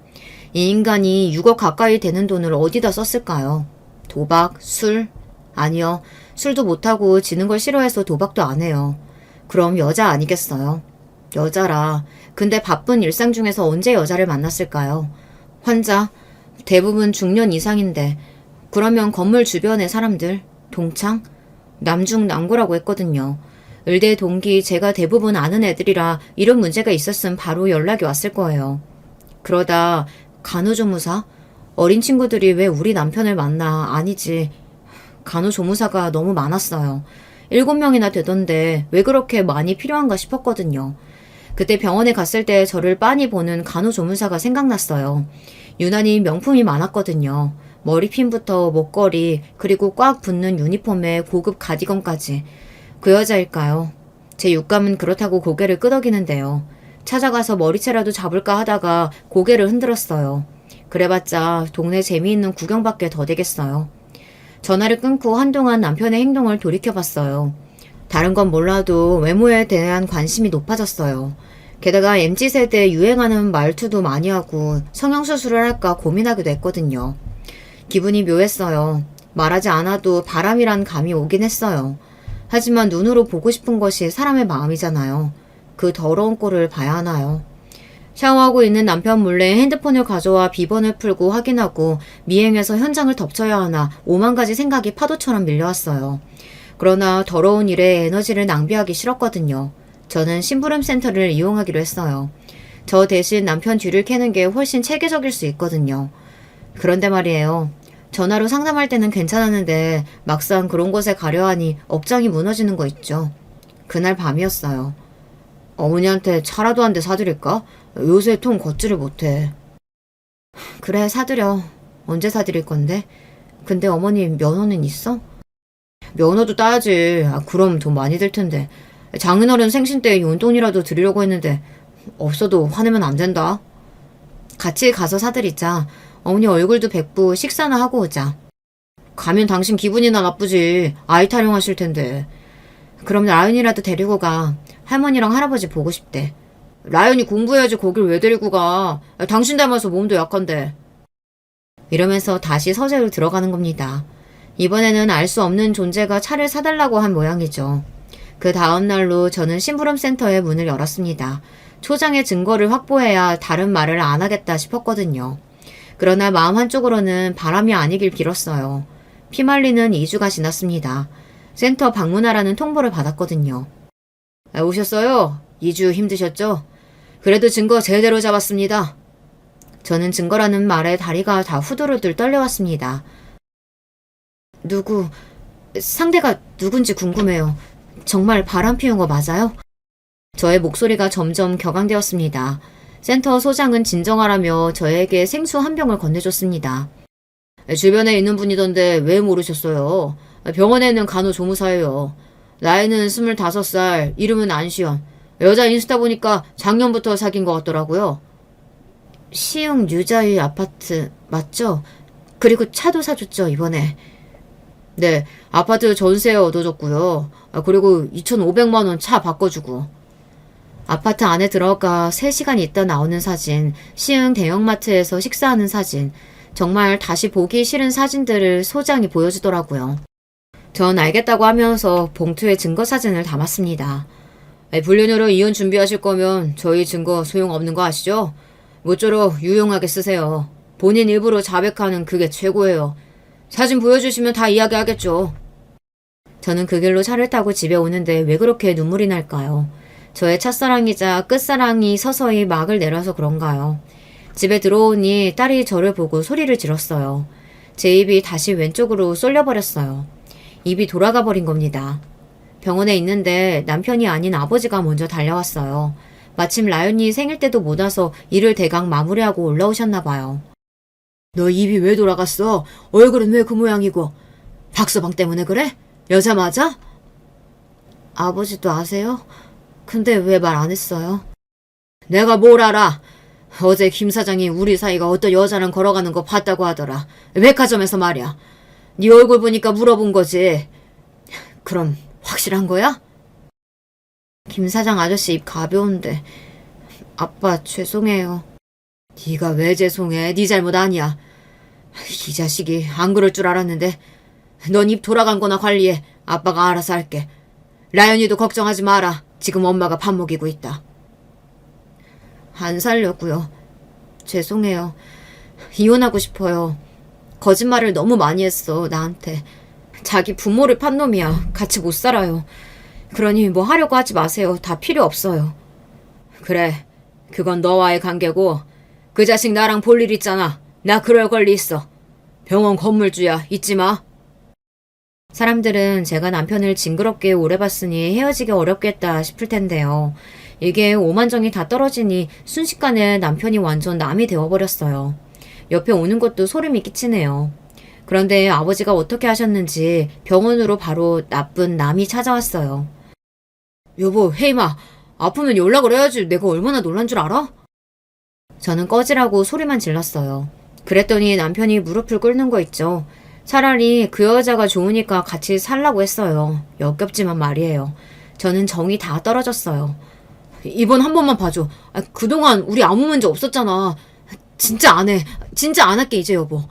이 인간이 6억 가까이 되는 돈을 어디다 썼을까요? 도박? 술? 아니요. 술도 못하고 지는 걸 싫어해서 도박도 안 해요. 그럼 여자 아니겠어요? 여자라. 근데 바쁜 일상 중에서 언제 여자를 만났을까요? 환자? 대부분 중년 이상인데 그러면 건물 주변의 사람들? 동창? 남중남고라고 했거든요. 의대 동기 제가 대부분 아는 애들이라 이런 문제가 있었음 바로 연락이 왔을 거예요. 그러다 간호조무사? 어린 친구들이 왜 우리 남편을 만나? 아니지. 간호조무사가 너무 많았어요. 7명이나 되던데 왜 그렇게 많이 필요한가 싶었거든요. 그때 병원에 갔을 때 저를 빤히 보는 간호조무사가 생각났어요. 유난히 명품이 많았거든요. 머리핀부터 목걸이 그리고 꽉 붙는 유니폼에 고급 가디건까지. 그 여자일까요? 제 육감은 그렇다고 고개를 끄덕이는데요. 찾아가서 머리채라도 잡을까 하다가 고개를 흔들었어요. 그래봤자 동네 재미있는 구경밖에 더 되겠어요. 전화를 끊고 한동안 남편의 행동을 돌이켜봤어요. 다른 건 몰라도 외모에 대한 관심이 높아졌어요. 게다가 MZ세대에 유행하는 말투도 많이 하고 성형수술을 할까 고민하기도 했거든요. 기분이 묘했어요. 말하지 않아도 바람이란 감이 오긴 했어요. 하지만 눈으로 보고 싶은 것이 사람의 마음이잖아요. 그 더러운 꼴을 봐야 하나요? 샤워하고 있는 남편 몰래 핸드폰을 가져와 비번을 풀고 확인하고 미행해서 현장을 덮쳐야 하나 오만 가지 생각이 파도처럼 밀려왔어요. 그러나 더러운 일에 에너지를 낭비하기 싫었거든요. 저는 심부름센터를 이용하기로 했어요. 저 대신 남편 뒤를 캐는 게 훨씬 체계적일 수 있거든요. 그런데 말이에요. 전화로 상담할 때는 괜찮았는데 막상 그런 곳에 가려 하니 억장이 무너지는 거 있죠. 그날 밤이었어요. 어머니한테 차라도 한 대 사드릴까? 요새 통 걷지를 못해. 그래, 사드려. 언제 사드릴 건데? 근데 어머니 면허는 있어? 면허도 따야지. 그럼 돈 많이 들 텐데. 장인어른 생신 때 용돈이라도 드리려고 했는데 없어도 화내면 안 된다. 같이 가서 사드리자. 어머니 얼굴도 뵙고 식사나 하고 오자. 가면 당신 기분이나 나쁘지. 아이 타령하실 텐데. 그럼 라연이라도 데리고 가. 할머니랑 할아버지 보고 싶대. 라연이 공부해야지 거길 왜 데리고 가. 당신 닮아서 몸도 약한데. 이러면서 다시 서재로 들어가는 겁니다. 이번에는 알 수 없는 존재가 차를 사달라고 한 모양이죠. 그 다음 날로 저는 심부름센터의 문을 열었습니다. 초장의 증거를 확보해야 다른 말을 안 하겠다 싶었거든요. 그러나 마음 한쪽으로는 바람이 아니길 빌었어요. 피말리는 2주가 지났습니다. 센터 방문하라는 통보를 받았거든요. 오셨어요? 2주 힘드셨죠? 그래도 증거 제대로 잡았습니다. 저는 증거라는 말에 다리가 다 후들후들 떨려왔습니다. 상대가 누군지 궁금해요. 정말 바람 피운 거 맞아요? 저의 목소리가 점점 격앙되었습니다. 센터 소장은 진정하라며 저에게 생수 한 병을 건네줬습니다. 주변에 있는 분이던데 왜 모르셨어요? 병원에는 간호조무사예요. 나이는 25살, 이름은 안시연. 여자 인스타 보니까 작년부터 사귄 것 같더라고요. 시흥 유자의 아파트 맞죠? 그리고 차도 사줬죠, 이번에. 네, 아파트 전세 얻어줬고요. 그리고 2,500만 원 차 바꿔주고. 아파트 안에 들어가 3시간 있다 나오는 사진, 시흥 대형마트에서 식사하는 사진, 정말 다시 보기 싫은 사진들을 소장이 보여주더라고요. 전 알겠다고 하면서 봉투에 증거 사진을 담았습니다. 불륜으로 이혼 준비하실 거면 저희 증거 소용없는 거 아시죠? 모쪼록 유용하게 쓰세요. 본인 일부러 자백하는 그게 최고예요. 사진 보여주시면 다 이야기하겠죠. 저는 그 길로 차를 타고 집에 오는데 왜 그렇게 눈물이 날까요? 저의 첫사랑이자 끝사랑이 서서히 막을 내려서 그런가요? 집에 들어오니 딸이 저를 보고 소리를 질렀어요. 제 입이 다시 왼쪽으로 쏠려버렸어요. 입이 돌아가 버린 겁니다. 병원에 있는데 남편이 아닌 아버지가 먼저 달려왔어요. 마침 라연이 생일 때도 못 와서 일을 대강 마무리하고 올라오셨나 봐요. 너 입이 왜 돌아갔어? 얼굴은 왜 그 모양이고? 박서방 때문에 그래? 여자 맞아? 아버지도 아세요? 근데 왜 말 안 했어요? 내가 뭘 알아? 어제 김 사장이 우리 사이가 어떤 여자랑 걸어가는 거 봤다고 하더라. 백화점에서 말이야. 네 얼굴 보니까 물어본 거지. 그럼 확실한 거야? 김 사장 아저씨 입 가벼운데. 아빠 죄송해요. 네가 왜 죄송해? 네 잘못 아니야. 이 자식이 안 그럴 줄 알았는데. 넌 입 돌아간 거나 관리해. 아빠가 알아서 할게. 라연이도 걱정하지 마라. 지금 엄마가 밥 먹이고 있다. 안 살려고요. 죄송해요. 이혼하고 싶어요. 거짓말을 너무 많이 했어, 나한테. 자기 부모를 판 놈이야. 같이 못 살아요. 그러니 뭐 하려고 하지 마세요. 다 필요 없어요. 그래, 그건 너와의 관계고 그 자식 나랑 볼 일 있잖아. 나 그럴 권리 있어. 병원 건물주야. 잊지 마. 사람들은 제가 남편을 징그럽게 오래 봤으니 헤어지기 어렵겠다 싶을 텐데요. 이게 오만정이 다 떨어지니 순식간에 남편이 완전 남이 되어버렸어요. 옆에 오는 것도 소름이 끼치네요. 그런데 아버지가 어떻게 하셨는지 병원으로 바로 나쁜 남이 찾아왔어요. 여보, 혜임아, 아프면 연락을 해야지. 내가 얼마나 놀란 줄 알아? 저는 꺼지라고 소리만 질렀어요. 그랬더니 남편이 무릎을 꿇는 거 있죠. 차라리 그 여자가 좋으니까 같이 살라고 했어요. 역겹지만 말이에요. 저는 정이 다 떨어졌어요. 이번 한 번만 봐줘. 그동안 우리 아무 문제 없었잖아. 진짜 안 해. 진짜 안 할게 이제 여보.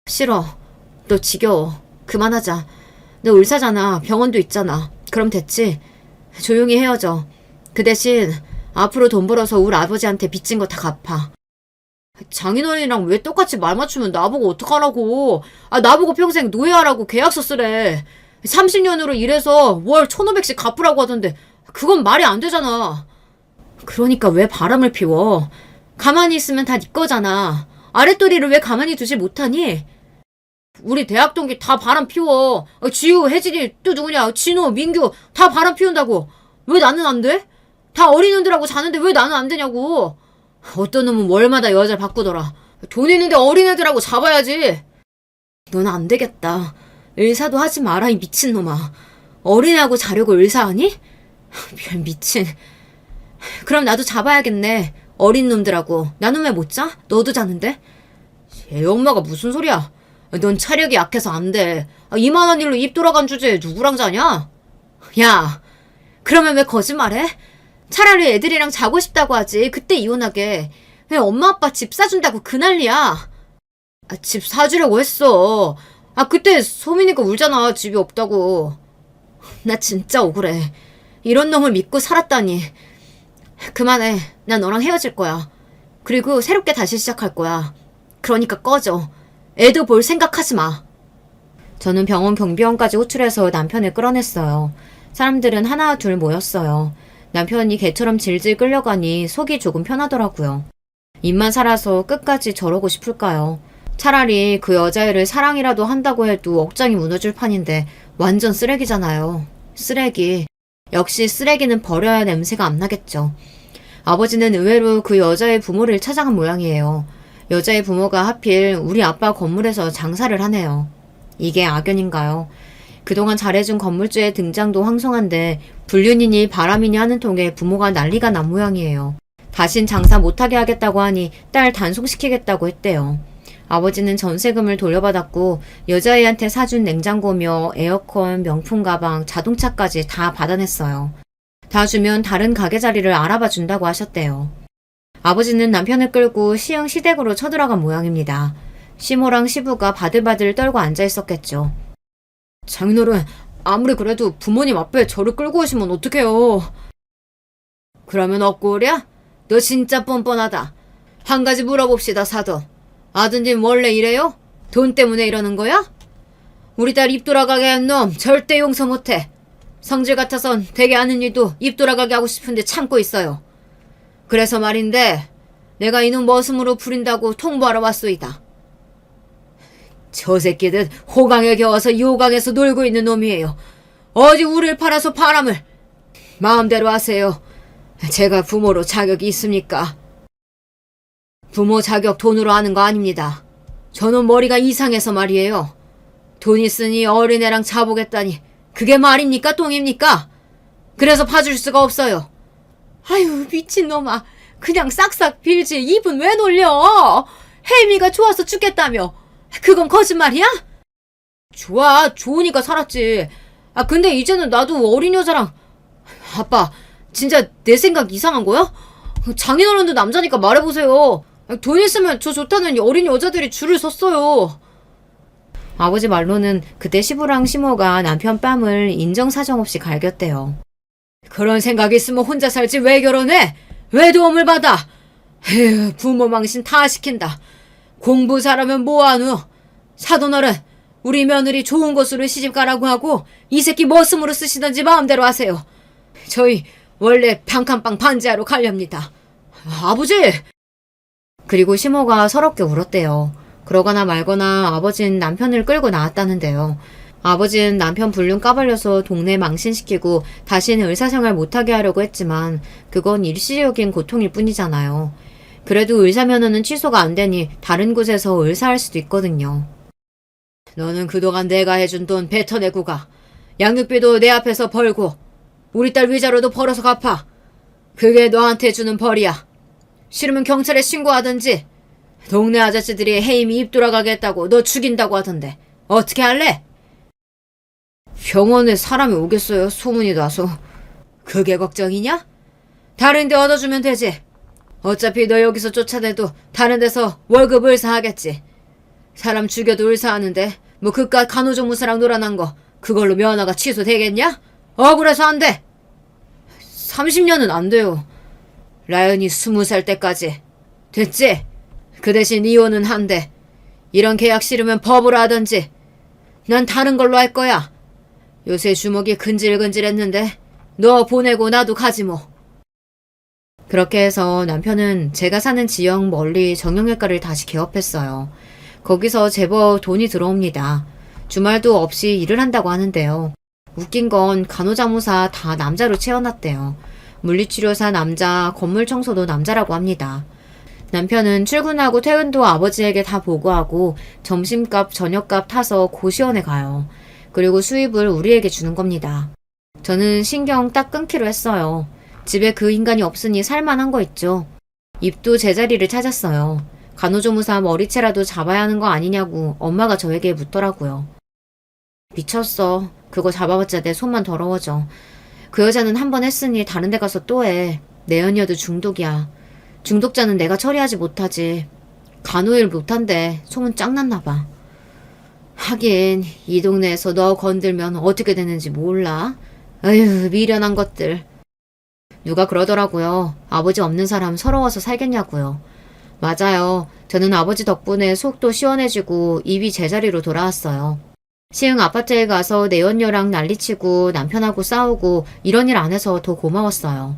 싫어. 너 지겨워. 그만하자. 너 의사잖아. 병원도 있잖아. 그럼 됐지? 조용히 헤어져. 그 대신 앞으로 돈 벌어서 우리 아버지한테 빚진 거 다 갚아. 장인어른이랑 왜 똑같이 말 맞추면 나보고 어떡하라고. 나보고 평생 노예하라고 계약서 쓰래. 30년으로 일해서 월 1,500씩 갚으라고 하던데 그건 말이 안 되잖아. 그러니까 왜 바람을 피워. 가만히 있으면 다 네 거잖아. 아랫도리를 왜 가만히 두지 못하니? 우리 대학 동기 다 바람 피워. 지우, 혜진이, 또 누구냐, 진호, 민규 다 바람 피운다고. 왜 나는 안 돼? 다 어린애들하고 자는데 왜 나는 안 되냐고. 어떤 놈은 월마다 여자를 바꾸더라. 돈 있는데 어린애들하고 잡아야지. 넌 안 되겠다. 의사도 하지 마라, 이 미친놈아. 어린애하고 자려고 의사하니? 별 미친. 그럼 나도 잡아야겠네. 어린 놈들하고. 나는 왜 못 자? 너도 자는데? 애 엄마가 무슨 소리야. 넌 차력이 약해서 안 돼. 이만한 일로 입 돌아간 주제에 누구랑 자냐? 야, 그러면 왜 거짓말해? 차라리 애들이랑 자고 싶다고 하지. 그때 이혼하게. 왜 엄마 아빠 집 사준다고 그 난리야. 집 사주려고 했어. 그때 소민이가 울잖아. 집이 없다고. 나 진짜 억울해. 이런 놈을 믿고 살았다니. 그만해. 난 너랑 헤어질 거야. 그리고 새롭게 다시 시작할 거야. 그러니까 꺼져. 애도 볼 생각하지 마. 저는 병원 경비원까지 호출해서 남편을 끌어냈어요. 사람들은 하나 둘 모였어요. 남편이 개처럼 질질 끌려가니 속이 조금 편하더라고요. 입만 살아서 끝까지 저러고 싶을까요? 차라리 그 여자애를 사랑이라도 한다고 해도 억장이 무너질 판인데 완전 쓰레기잖아요. 쓰레기. 역시 쓰레기는 버려야 냄새가 안 나겠죠. 아버지는 의외로 그 여자의 부모를 찾아간 모양이에요. 여자의 부모가 하필 우리 아빠 건물에서 장사를 하네요. 이게 악연인가요? 그동안 잘해준 건물주의 등장도 황송한데 불륜이니 바람이니 하는 통에 부모가 난리가 난 모양이에요. 다신 장사 못하게 하겠다고 하니 딸 단속시키겠다고 했대요. 아버지는 전세금을 돌려받았고 여자애한테 사준 냉장고며 에어컨, 명품 가방, 자동차까지 다 받아냈어요. 다 주면 다른 가게 자리를 알아봐 준다고 하셨대요. 아버지는 남편을 끌고 시흥시댁으로 쳐들어간 모양입니다. 시모랑 시부가 바들바들 떨고 앉아있었겠죠. 장인어른, 아무리 그래도 부모님 앞에 저를 끌고 오시면 어떡해요. 그러면 억울이야? 너 진짜 뻔뻔하다. 한 가지 물어봅시다, 사돈. 아드님 원래 이래요? 돈 때문에 이러는 거야? 우리 딸 입 돌아가게 한 놈 절대 용서 못해. 성질 같아선 되게 아는 일도 입 돌아가게 하고 싶은데 참고 있어요. 그래서 말인데 내가 이놈 머슴으로 부린다고 통보하러 왔소이다. 저 새끼들 호강에 겨워서 이 호강에서 놀고 있는 놈이에요. 어디 우리를 팔아서 바람을. 마음대로 하세요. 제가 부모로 자격이 있습니까? 부모 자격 돈으로 하는 거 아닙니다. 저놈 머리가 이상해서 말이에요. 돈 있으니 어린애랑 자보겠다니 그게 말입니까 똥입니까? 그래서 봐줄 수가 없어요. 아유 미친놈아. 그냥 싹싹 빌지 입은 왜 놀려? 혜미가 좋아서 죽겠다며. 그건 거짓말이야? 좋아, 좋으니까 살았지. 근데 이제는 나도 어린 여자랑. 아빠, 진짜 내 생각 이상한 거야? 장인어른도 남자니까 말해보세요. 돈 있으면 저 좋다는 어린 여자들이 줄을 섰어요. 아버지 말로는 그때 시부랑 시모가 남편 뺨을 인정사정 없이 갈겼대요. 그런 생각이 있으면 혼자 살지 왜 결혼해? 왜 도움을 받아? 에휴, 부모 망신 다 시킨다. 공부 잘하면 뭐하누? 사돈어른, 우리 며느리 좋은 곳으로 시집가라고 하고 이 새끼 머슴으로 쓰시던지 마음대로 하세요. 저희 원래 방칸방 반지하러 가렵니다. 아버지! 그리고 시모가 서럽게 울었대요. 그러거나 말거나 아버지는 남편을 끌고 나왔다는데요. 아버지는 남편 불륜 까발려서 동네 망신시키고 다시는 의사생활 못하게 하려고 했지만 그건 일시적인 고통일 뿐이잖아요. 그래도 의사면허는 취소가 안 되니 다른 곳에서 의사할 수도 있거든요. 너는 그동안 내가 해준 돈 뱉어내고 가. 양육비도 내 앞에서 벌고 우리 딸 위자료도 벌어서 갚아. 그게 너한테 주는 벌이야. 싫으면 경찰에 신고하든지. 동네 아저씨들이 혜임이 입 돌아가게 했다고 너 죽인다고 하던데 어떻게 할래? 병원에 사람이 오겠어요, 소문이 나서. 그게 걱정이냐? 다른 데 얻어주면 되지. 어차피 너 여기서 쫓아내도 다른 데서 월급 의사하겠지. 사람 죽여도 의사하는데 뭐 그깟 간호조무사랑 놀아난 거 그걸로 면허가 취소되겠냐? 억울해서 안 돼. 30년은 안 돼요. 라연이 20살 때까지. 됐지? 그 대신 이혼은 한대. 이런 계약 싫으면 법으로 하던지. 난 다른 걸로 할 거야. 요새 주먹이 근질근질했는데 너 보내고 나도 가지 뭐. 그렇게 해서 남편은 제가 사는 지역 멀리 정형외과를 다시 개업했어요. 거기서 제법 돈이 들어옵니다. 주말도 없이 일을 한다고 하는데요. 웃긴 건 간호자무사 다 남자로 채워놨대요. 물리치료사 남자, 건물 청소도 남자라고 합니다. 남편은 출근하고 퇴근도 아버지에게 다 보고하고 점심값, 저녁값 타서 고시원에 가요. 그리고 수입을 우리에게 주는 겁니다. 저는 신경 딱 끊기로 했어요. 집에 그 인간이 없으니 살만한 거 있죠. 입도 제자리를 찾았어요. 간호조무사 머리채라도 잡아야 하는 거 아니냐고 엄마가 저에게 묻더라고요. 미쳤어. 그거 잡아봤자 내 손만 더러워져. 그 여자는 한 번 했으니 다른 데 가서 또 해. 내연녀도 중독이야. 중독자는 내가 처리하지 못하지. 간호일 못한대. 소문 짱났나 봐. 하긴 이 동네에서 너 건들면 어떻게 되는지 몰라. 아휴 미련한 것들. 누가 그러더라고요. 아버지 없는 사람 서러워서 살겠냐고요. 맞아요. 저는 아버지 덕분에 속도 시원해지고 입이 제자리로 돌아왔어요. 시흥 아파트에 가서 내연녀랑 난리치고 남편하고 싸우고 이런 일 안 해서 더 고마웠어요.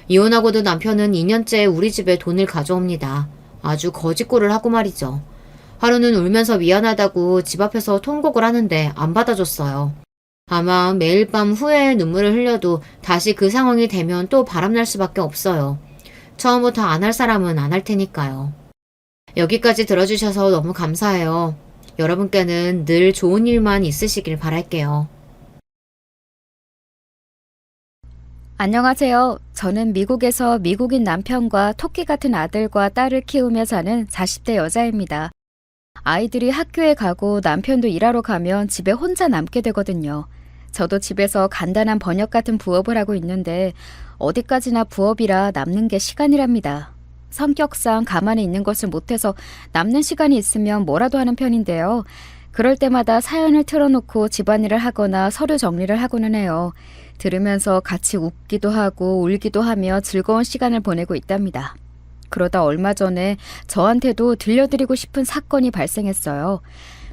이혼하고도 남편은 2년째 우리 집에 돈을 가져옵니다. 아주 거짓골을 하고 말이죠. 하루는 울면서 미안하다고 집 앞에서 통곡을 하는데 안 받아줬어요. 아마 매일 밤 후회의 눈물을 흘려도 다시 그 상황이 되면 또 바람날 수밖에 없어요. 처음부터 안 할 사람은 안 할 테니까요. 여기까지 들어주셔서 너무 감사해요. 여러분께는 늘 좋은 일만 있으시길 바랄게요. 안녕하세요. 저는 미국에서 미국인 남편과 토끼 같은 아들과 딸을 키우며 사는 40대 여자입니다. 아이들이 학교에 가고 남편도 일하러 가면 집에 혼자 남게 되거든요. 저도 집에서 간단한 번역 같은 부업을 하고 있는데 어디까지나 부업이라 남는 게 시간이랍니다. 성격상 가만히 있는 것을 못해서 남는 시간이 있으면 뭐라도 하는 편인데요. 그럴 때마다 사연을 틀어놓고 집안일을 하거나 서류 정리를 하고는 해요. 들으면서 같이 웃기도 하고 울기도 하며 즐거운 시간을 보내고 있답니다. 그러다 얼마 전에 저한테도 들려드리고 싶은 사건이 발생했어요.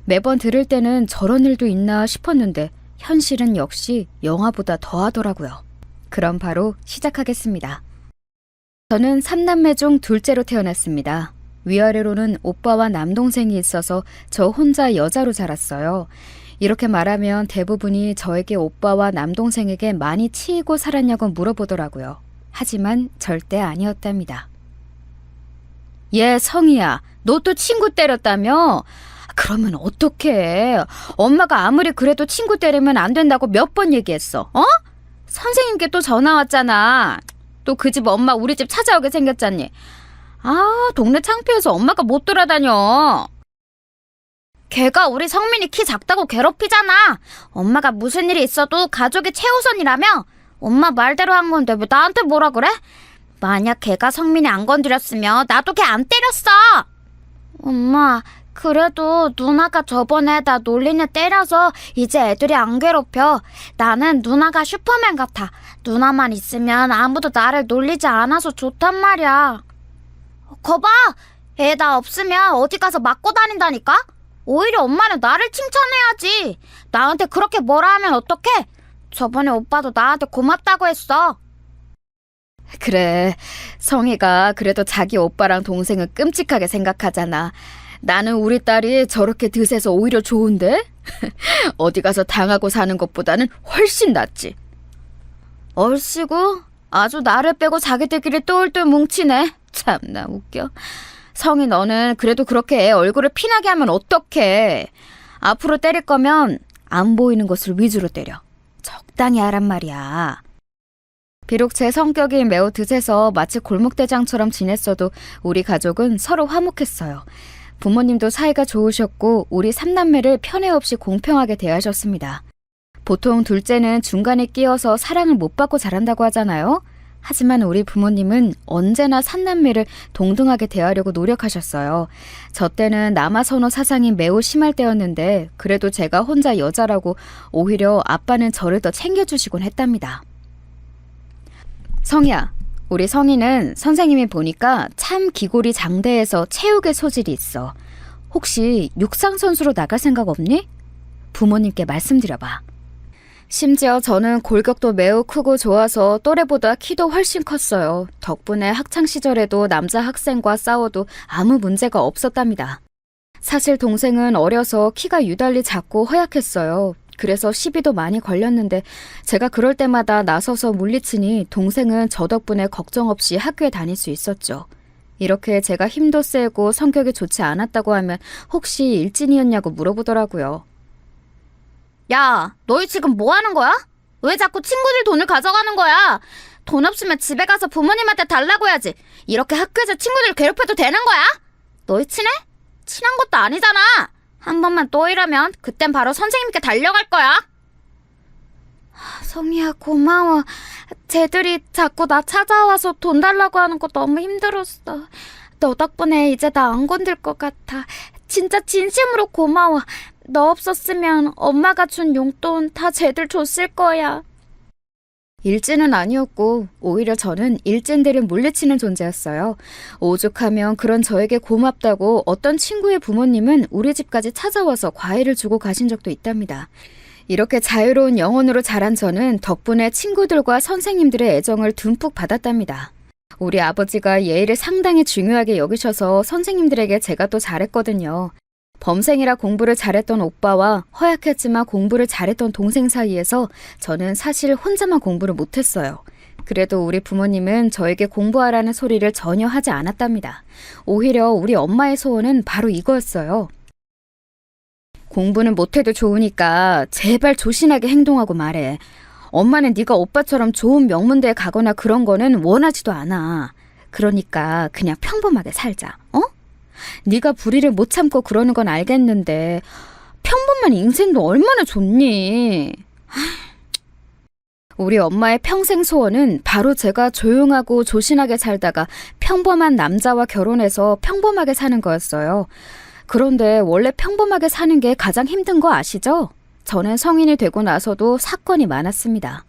매번 들을 때는 저런 일도 있나 싶었는데 현실은 역시 영화보다 더하더라고요. 그럼 바로 시작하겠습니다. 저는 3남매 중 둘째로 태어났습니다. 위아래로는 오빠와 남동생이 있어서 저 혼자 여자로 자랐어요. 이렇게 말하면 대부분이 저에게 오빠와 남동생에게 많이 치이고 살았냐고 물어보더라고요. 하지만 절대 아니었답니다. 얘 성희야, 너 또 친구 때렸다며? 그러면 어떡해. 엄마가 아무리 그래도 친구 때리면 안 된다고 몇 번 얘기했어. 어? 선생님께 또 전화 왔잖아. 또 그 집 엄마 우리 집 찾아오게 생겼잖니. 아, 동네 창피해서 엄마가 못 돌아다녀. 걔가 우리 성민이 키 작다고 괴롭히잖아. 엄마가 무슨 일이 있어도 가족이 최우선이라며. 엄마 말대로 한 건데 왜 나한테 뭐라 그래? 만약 걔가 성민이 안 건드렸으면 나도 걔 안 때렸어. 엄마, 그래도 누나가 저번에 나 놀리는 때려서 이제 애들이 안 괴롭혀. 나는 누나가 슈퍼맨 같아. 누나만 있으면 아무도 나를 놀리지 않아서 좋단 말이야. 거봐, 애 나 없으면 어디 가서 맞고 다닌다니까? 오히려 엄마는 나를 칭찬해야지. 나한테 그렇게 뭐라 하면 어떡해? 저번에 오빠도 나한테 고맙다고 했어. 그래, 성희가 그래도 자기 오빠랑 동생은 끔찍하게 생각하잖아. 나는 우리 딸이 저렇게 드세서 오히려 좋은데? 어디 가서 당하고 사는 것보다는 훨씬 낫지. 얼씨구, 아주 나를 빼고 자기들끼리 똘똘 뭉치네. 참나 웃겨. 성희, 너는 그래도 그렇게 애 얼굴을 피나게 하면 어떡해. 앞으로 때릴 거면 안 보이는 것을 위주로 때려. 적당히 하란 말이야. 비록 제 성격이 매우 드세서 마치 골목대장처럼 지냈어도 우리 가족은 서로 화목했어요. 부모님도 사이가 좋으셨고 우리 3남매를 편애 없이 공평하게 대하셨습니다. 보통 둘째는 중간에 끼어서 사랑을 못 받고 자란다고 하잖아요. 하지만 우리 부모님은 언제나 3남매를 동등하게 대하려고 노력하셨어요. 저 때는 남아선호 사상이 매우 심할 때였는데 그래도 제가 혼자 여자라고 오히려 아빠는 저를 더 챙겨주시곤 했답니다. 성희야, 우리 성희는 선생님이 보니까 참 기골이 장대해서 체육에 소질이 있어. 혹시 육상선수로 나갈 생각 없니? 부모님께 말씀드려봐. 심지어 저는 골격도 매우 크고 좋아서 또래보다 키도 훨씬 컸어요. 덕분에 학창시절에도 남자 학생과 싸워도 아무 문제가 없었답니다. 사실 동생은 어려서 키가 유달리 작고 허약했어요. 그래서 시비도 많이 걸렸는데 제가 그럴 때마다 나서서 물리치니 동생은 저 덕분에 걱정 없이 학교에 다닐 수 있었죠. 이렇게 제가 힘도 세고 성격이 좋지 않았다고 하면 혹시 일진이었냐고 물어보더라고요. 야, 너희 지금 뭐 하는 거야? 왜 자꾸 친구들 돈을 가져가는 거야? 돈 없으면 집에 가서 부모님한테 달라고 해야지. 이렇게 학교에서 친구들 괴롭혀도 되는 거야? 너희 친해? 친한 것도 아니잖아. 한 번만 또 이러면 그땐 바로 선생님께 달려갈 거야. 성희야, 고마워. 쟤들이 자꾸 나 찾아와서 돈 달라고 하는 거 너무 힘들었어. 너 덕분에 이제 나 안 건들 것 같아. 진짜 진심으로 고마워. 너 없었으면 엄마가 준 용돈 다 쟤들 줬을 거야. 일진은 아니었고 오히려 저는 일진들을 물리치는 존재였어요. 오죽하면 그런 저에게 고맙다고 어떤 친구의 부모님은 우리 집까지 찾아와서 과일을 주고 가신 적도 있답니다. 이렇게 자유로운 영혼으로 자란 저는 덕분에 친구들과 선생님들의 애정을 듬뿍 받았답니다. 우리 아버지가 예의를 상당히 중요하게 여기셔서 선생님들에게 제가 또 잘했거든요. 범생이라 공부를 잘했던 오빠와 허약했지만 공부를 잘했던 동생 사이에서 저는 사실 혼자만 공부를 못했어요. 그래도 우리 부모님은 저에게 공부하라는 소리를 전혀 하지 않았답니다. 오히려 우리 엄마의 소원은 바로 이거였어요. 공부는 못해도 좋으니까 제발 조신하게 행동하고 말해. 엄마는 네가 오빠처럼 좋은 명문대에 가거나 그런 거는 원하지도 않아. 그러니까 그냥 평범하게 살자. 어? 네가 불의를 못 참고 그러는 건 알겠는데 평범한 인생도 얼마나 좋니? 우리 엄마의 평생 소원은 바로 제가 조용하고 조신하게 살다가 평범한 남자와 결혼해서 평범하게 사는 거였어요. 그런데 원래 평범하게 사는 게 가장 힘든 거 아시죠? 저는 성인이 되고 나서도 사건이 많았습니다.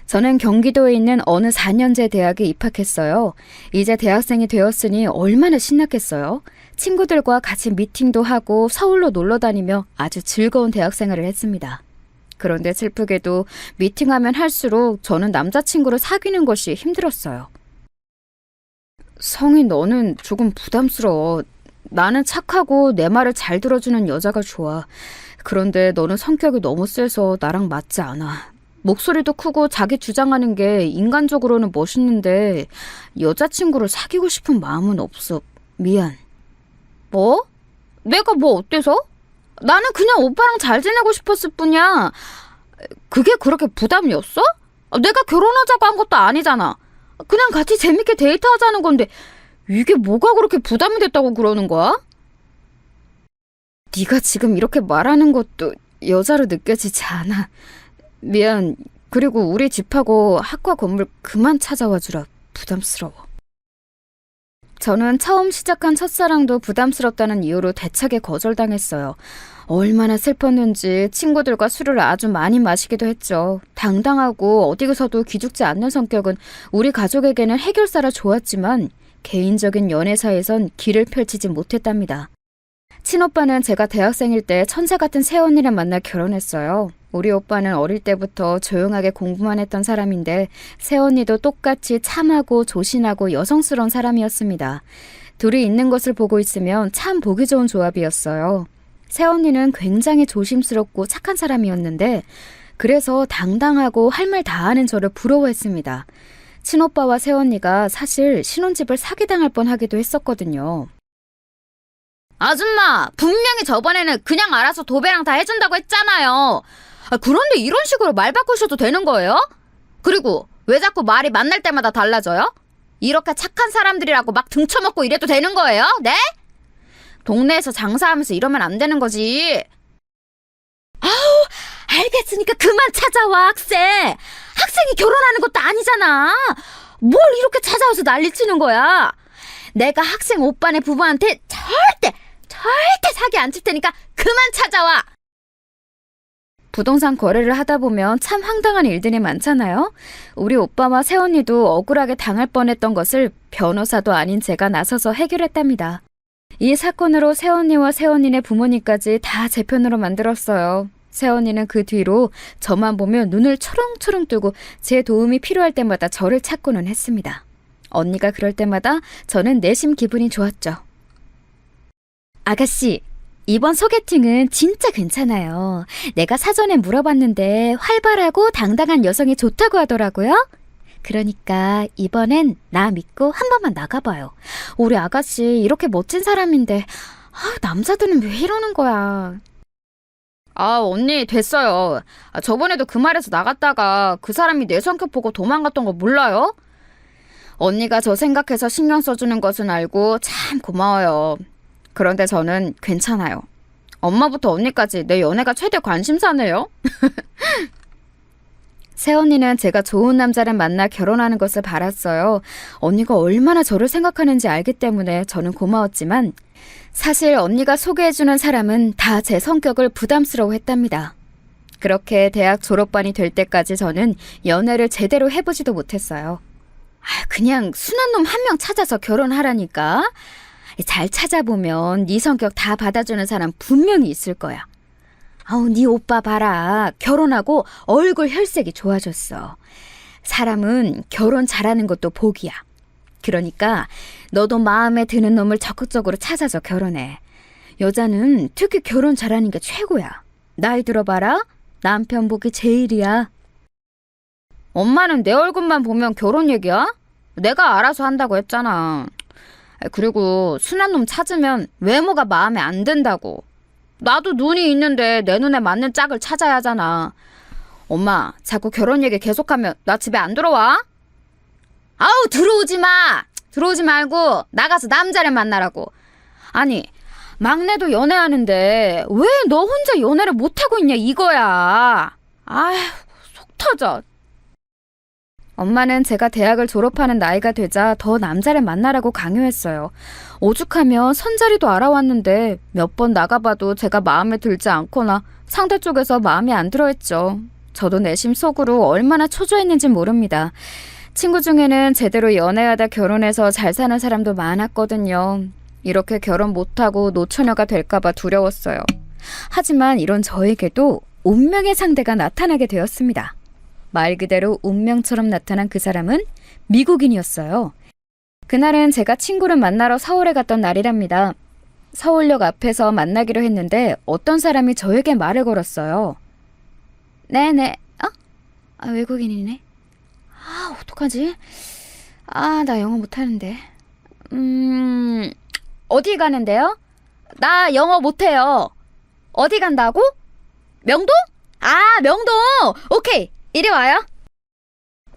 저는 경기도에 있는 어느 4년제 대학에 입학했어요. 이제 대학생이 되었으니 얼마나 신났겠어요. 친구들과 같이 미팅도 하고 서울로 놀러 다니며 아주 즐거운 대학 생활을 했습니다. 그런데 슬프게도 미팅하면 할수록 저는 남자친구를 사귀는 것이 힘들었어요. 성희, 너는 조금 부담스러워. 나는 착하고 내 말을 잘 들어주는 여자가 좋아. 그런데 너는 성격이 너무 세서 나랑 맞지 않아. 목소리도 크고 자기 주장하는 게 인간적으로는 멋있는데 여자친구를 사귀고 싶은 마음은 없어. 미안. 뭐? 내가 뭐 어때서? 나는 그냥 오빠랑 잘 지내고 싶었을 뿐이야. 그게 그렇게 부담이었어? 내가 결혼하자고 한 것도 아니잖아. 그냥 같이 재밌게 데이트하자는 건데 이게 뭐가 그렇게 부담이 됐다고 그러는 거야? 네가 지금 이렇게 말하는 것도 여자로 느껴지지 않아. 미안. 그리고 우리 집하고 학과 건물 그만 찾아와 주라. 부담스러워. 저는 처음 시작한 첫사랑도 부담스럽다는 이유로 대차게 거절당했어요. 얼마나 슬펐는지 친구들과 술을 아주 많이 마시기도 했죠. 당당하고 어디서도 기죽지 않는 성격은 우리 가족에게는 해결사라 좋았지만 개인적인 연애사에선 길을 펼치지 못했답니다. 친오빠는 제가 대학생일 때 천사 같은 새언니를 만나 결혼했어요. 우리 오빠는 어릴 때부터 조용하게 공부만 했던 사람인데 새언니도 똑같이 참하고 조신하고 여성스러운 사람이었습니다. 둘이 있는 것을 보고 있으면 참 보기 좋은 조합이었어요. 새언니는 굉장히 조심스럽고 착한 사람이었는데 그래서 당당하고 할 말 다 하는 저를 부러워했습니다. 친오빠와 새언니가 사실 신혼집을 사기당할 뻔하기도 했었거든요. 아줌마, 분명히 저번에는 그냥 알아서 도배랑 다 해준다고 했잖아요. 그런데 이런 식으로 말 바꾸셔도 되는 거예요? 그리고 왜 자꾸 말이 만날 때마다 달라져요? 이렇게 착한 사람들이라고 막 등쳐먹고 이래도 되는 거예요? 네? 동네에서 장사하면서 이러면 안 되는 거지. 아우, 알겠으니까 그만 찾아와, 학생. 학생이 결혼하는 것도 아니잖아. 뭘 이렇게 찾아와서 난리치는 거야. 내가 학생 오빠네 부부한테 절대 사기 안 칠 테니까 그만 찾아와. 부동산 거래를 하다 보면 참 황당한 일들이 많잖아요. 우리 오빠와 새언니도 억울하게 당할 뻔했던 것을 변호사도 아닌 제가 나서서 해결했답니다. 이 사건으로 새언니와 새언니네 부모님까지 다 제 편으로 만들었어요. 새언니는 그 뒤로 저만 보면 눈을 초롱초롱 뜨고 제 도움이 필요할 때마다 저를 찾고는 했습니다. 언니가 그럴 때마다 저는 내심 기분이 좋았죠. 아가씨, 이번 소개팅은 진짜 괜찮아요. 내가 사전에 물어봤는데 활발하고 당당한 여성이 좋다고 하더라고요. 그러니까 이번엔 나 믿고 한 번만 나가봐요. 우리 아가씨 이렇게 멋진 사람인데 남자들은 왜 이러는 거야. 언니 됐어요. 저번에도 그 말에서 나갔다가 그 사람이 내 성격 보고 도망갔던 거 몰라요? 언니가 저 생각해서 신경 써주는 것은 알고 참 고마워요. 그런데 저는 괜찮아요. 엄마부터 언니까지 내 연애가 최대 관심사네요. 새언니는 제가 좋은 남자를 만나 결혼하는 것을 바랐어요. 언니가 얼마나 저를 생각하는지 알기 때문에 저는 고마웠지만 사실 언니가 소개해주는 사람은 다 제 성격을 부담스러워했답니다. 그렇게 대학 졸업반이 될 때까지 저는 연애를 제대로 해보지도 못했어요. 그냥 순한 놈 한 명 찾아서 결혼하라니까. 잘 찾아보면 네 성격 다 받아주는 사람 분명히 있을 거야. 네 오빠 봐라. 결혼하고 얼굴 혈색이 좋아졌어. 사람은 결혼 잘하는 것도 복이야. 그러니까 너도 마음에 드는 놈을 적극적으로 찾아서 결혼해. 여자는 특히 결혼 잘하는 게 최고야. 나이 들어봐라. 남편 복이 제일이야. 엄마는 내 얼굴만 보면 결혼 얘기야? 내가 알아서 한다고 했잖아. 그리고 순한 놈 찾으면 외모가 마음에 안 든다고. 나도 눈이 있는데 내 눈에 맞는 짝을 찾아야 하잖아. 엄마, 자꾸 결혼 얘기 계속하면 나 집에 안 들어와? 아우, 들어오지 마! 들어오지 말고 나가서 남자를 만나라고. 아니, 막내도 연애하는데 왜 너 혼자 연애를 못하고 있냐 이거야. 아휴, 속 터져. 엄마는 제가 대학을 졸업하는 나이가 되자 더 남자를 만나라고 강요했어요. 오죽하면 선자리도 알아왔는데 몇 번 나가봐도 제가 마음에 들지 않거나 상대 쪽에서 마음에 안 들어했죠. 저도 내심 속으로 얼마나 초조했는지 모릅니다. 친구 중에는 제대로 연애하다 결혼해서 잘 사는 사람도 많았거든요. 이렇게 결혼 못하고 노처녀가 될까봐 두려웠어요. 하지만 이런 저에게도 운명의 상대가 나타나게 되었습니다. 말 그대로 운명처럼 나타난 그 사람은 미국인이었어요. 그날은 제가 친구를 만나러 서울에 갔던 날이랍니다. 서울역 앞에서 만나기로 했는데 어떤 사람이 저에게 말을 걸었어요. 네네. 외국인이네. 어떡하지? 나 영어 못하는데. 어디 가는데요? 나 영어 못해요. 어디 간다고? 명동? 명동! 오케이! 이리 와요.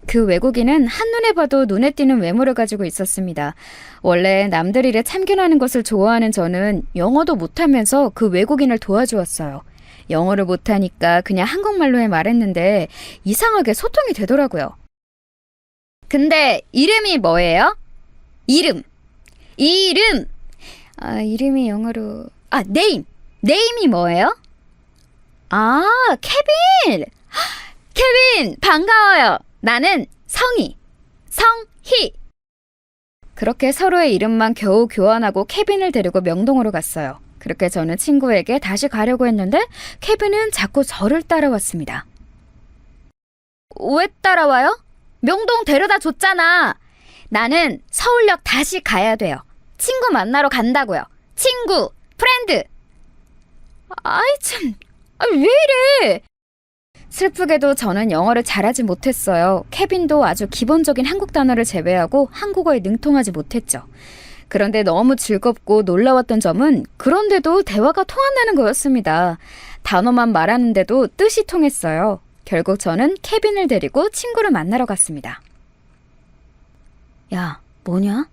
그 외국인은 한눈에 봐도 눈에 띄는 외모를 가지고 있었습니다. 원래 남들 일에 참견하는 것을 좋아하는 저는 영어도 못하면서 그 외국인을 도와주었어요. 영어를 못하니까 그냥 한국말로 말했는데 이상하게 소통이 되더라고요. 근데 이름이 뭐예요? 이름. 이름이 영어로... 네임. 네임이 뭐예요? 케빈! 케빈, 반가워요. 나는 성희. 그렇게 서로의 이름만 겨우 교환하고 케빈을 데리고 명동으로 갔어요. 그렇게 저는 친구에게 다시 가려고 했는데 케빈은 자꾸 저를 따라왔습니다. 왜 따라와요? 명동 데려다 줬잖아. 나는 서울역 다시 가야 돼요. 친구 만나러 간다고요. 친구, 프렌드. 왜 이래? 슬프게도 저는 영어를 잘하지 못했어요. 케빈도 아주 기본적인 한국 단어를 제외하고 한국어에 능통하지 못했죠. 그런데 너무 즐겁고 놀라웠던 점은 그런데도 대화가 통한다는 거였습니다. 단어만 말하는데도 뜻이 통했어요. 결국 저는 케빈을 데리고 친구를 만나러 갔습니다. 야, 뭐냐?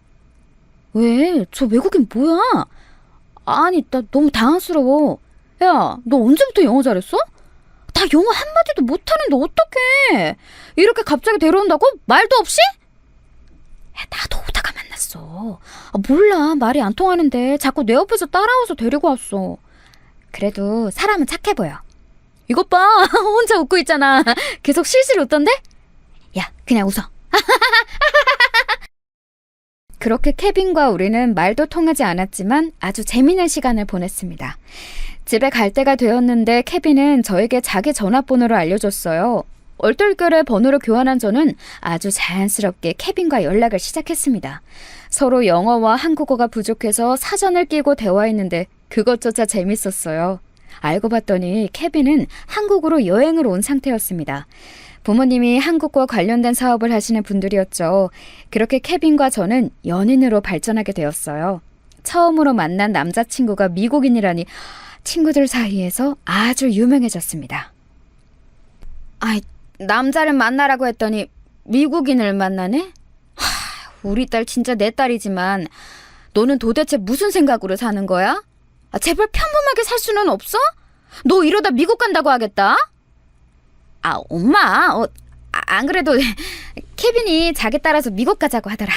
왜? 저 외국인 뭐야? 아니, 나 너무 당황스러워. 야, 너 언제부터 영어 잘했어? 나 영어 한마디도 못하는데 어떡해? 이렇게 갑자기 데려온다고? 말도 없이? 야, 나도 오다가 만났어. 몰라, 말이 안 통하는데 자꾸 내 옆에서 따라와서 데리고 왔어. 그래도 사람은 착해 보여. 이것 봐. 혼자 웃고 있잖아. 계속 실실 웃던데? 야, 그냥 웃어. 그렇게 케빈과 우리는 말도 통하지 않았지만 아주 재미있는 시간을 보냈습니다. 집에 갈 때가 되었는데 케빈은 저에게 자기 전화번호를 알려줬어요. 얼떨결에 번호를 교환한 저는 아주 자연스럽게 케빈과 연락을 시작했습니다. 서로 영어와 한국어가 부족해서 사전을 끼고 대화했는데 그것조차 재밌었어요. 알고 봤더니 케빈은 한국으로 여행을 온 상태였습니다. 부모님이 한국과 관련된 사업을 하시는 분들이었죠. 그렇게 케빈과 저는 연인으로 발전하게 되었어요. 처음으로 만난 남자친구가 미국인이라니 친구들 사이에서 아주 유명해졌습니다. 아이, 남자를 만나라고 했더니 미국인을 만나네? 우리 딸 진짜 내 딸이지만 너는 도대체 무슨 생각으로 사는 거야? 제발 평범하게 살 수는 없어? 너 이러다 미국 간다고 하겠다? 엄마, 안 그래도 케빈이 자기 따라서 미국 가자고 하더라.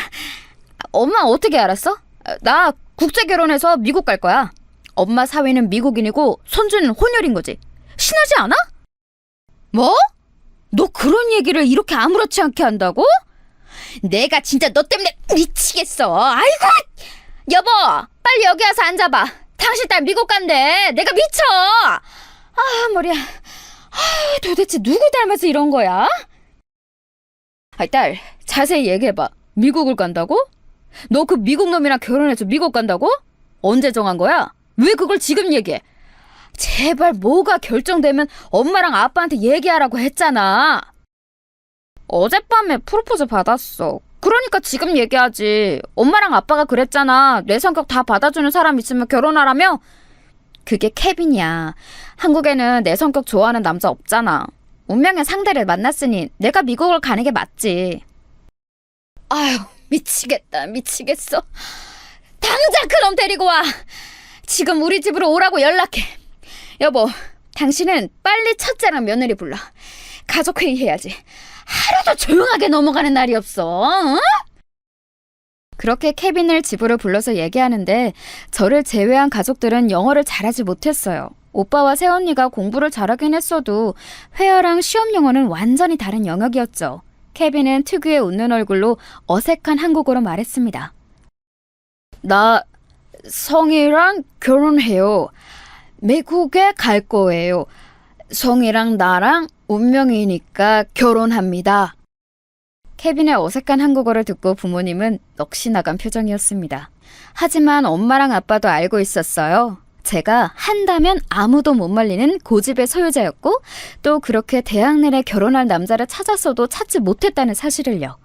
엄마 어떻게 알았어? 나 국제 결혼해서 미국 갈 거야. 엄마 사위는 미국인이고 손주는 혼혈인 거지. 신하지 않아? 뭐? 너 그런 얘기를 이렇게 아무렇지 않게 한다고? 내가 진짜 너 때문에 미치겠어. 아이고! 여보, 빨리 여기 와서 앉아봐. 당신 딸 미국 간대. 내가 미쳐. 머리야. 도대체 누구 닮아서 이런 거야? 딸, 자세히 얘기해봐. 미국을 간다고? 너 그 미국 놈이랑 결혼해서 미국 간다고? 언제 정한 거야? 왜 그걸 지금 얘기해? 제발 뭐가 결정되면 엄마랑 아빠한테 얘기하라고 했잖아. 어젯밤에 프로포즈 받았어. 그러니까 지금 얘기하지. 엄마랑 아빠가 그랬잖아. 내 성격 다 받아주는 사람 있으면 결혼하라며? 그게 케빈이야. 한국에는 내 성격 좋아하는 남자 없잖아. 운명의 상대를 만났으니 내가 미국을 가는 게 맞지. 아유, 미치겠다. 미치겠어. 당장 그럼 데리고 와. 지금 우리 집으로 오라고 연락해. 여보, 당신은 빨리 첫째랑 며느리 불러. 가족회의 해야지. 하루도 조용하게 넘어가는 날이 없어. 응? 그렇게 케빈을 집으로 불러서 얘기하는데 저를 제외한 가족들은 영어를 잘하지 못했어요. 오빠와 새언니가 공부를 잘하긴 했어도 회화랑 시험 영어는 완전히 다른 영역이었죠. 케빈은 특유의 웃는 얼굴로 어색한 한국어로 말했습니다. 나 성이랑 결혼해요. 미국에 갈 거예요. 성이랑 나랑 운명이니까 결혼합니다. 케빈의 어색한 한국어를 듣고 부모님은 넋이 나간 표정이었습니다. 하지만 엄마랑 아빠도 알고 있었어요. 제가 한다면 아무도 못 말리는 고집의 소유자였고 또 그렇게 대학 내내 결혼할 남자를 찾았어도 찾지 못했다는 사실을요.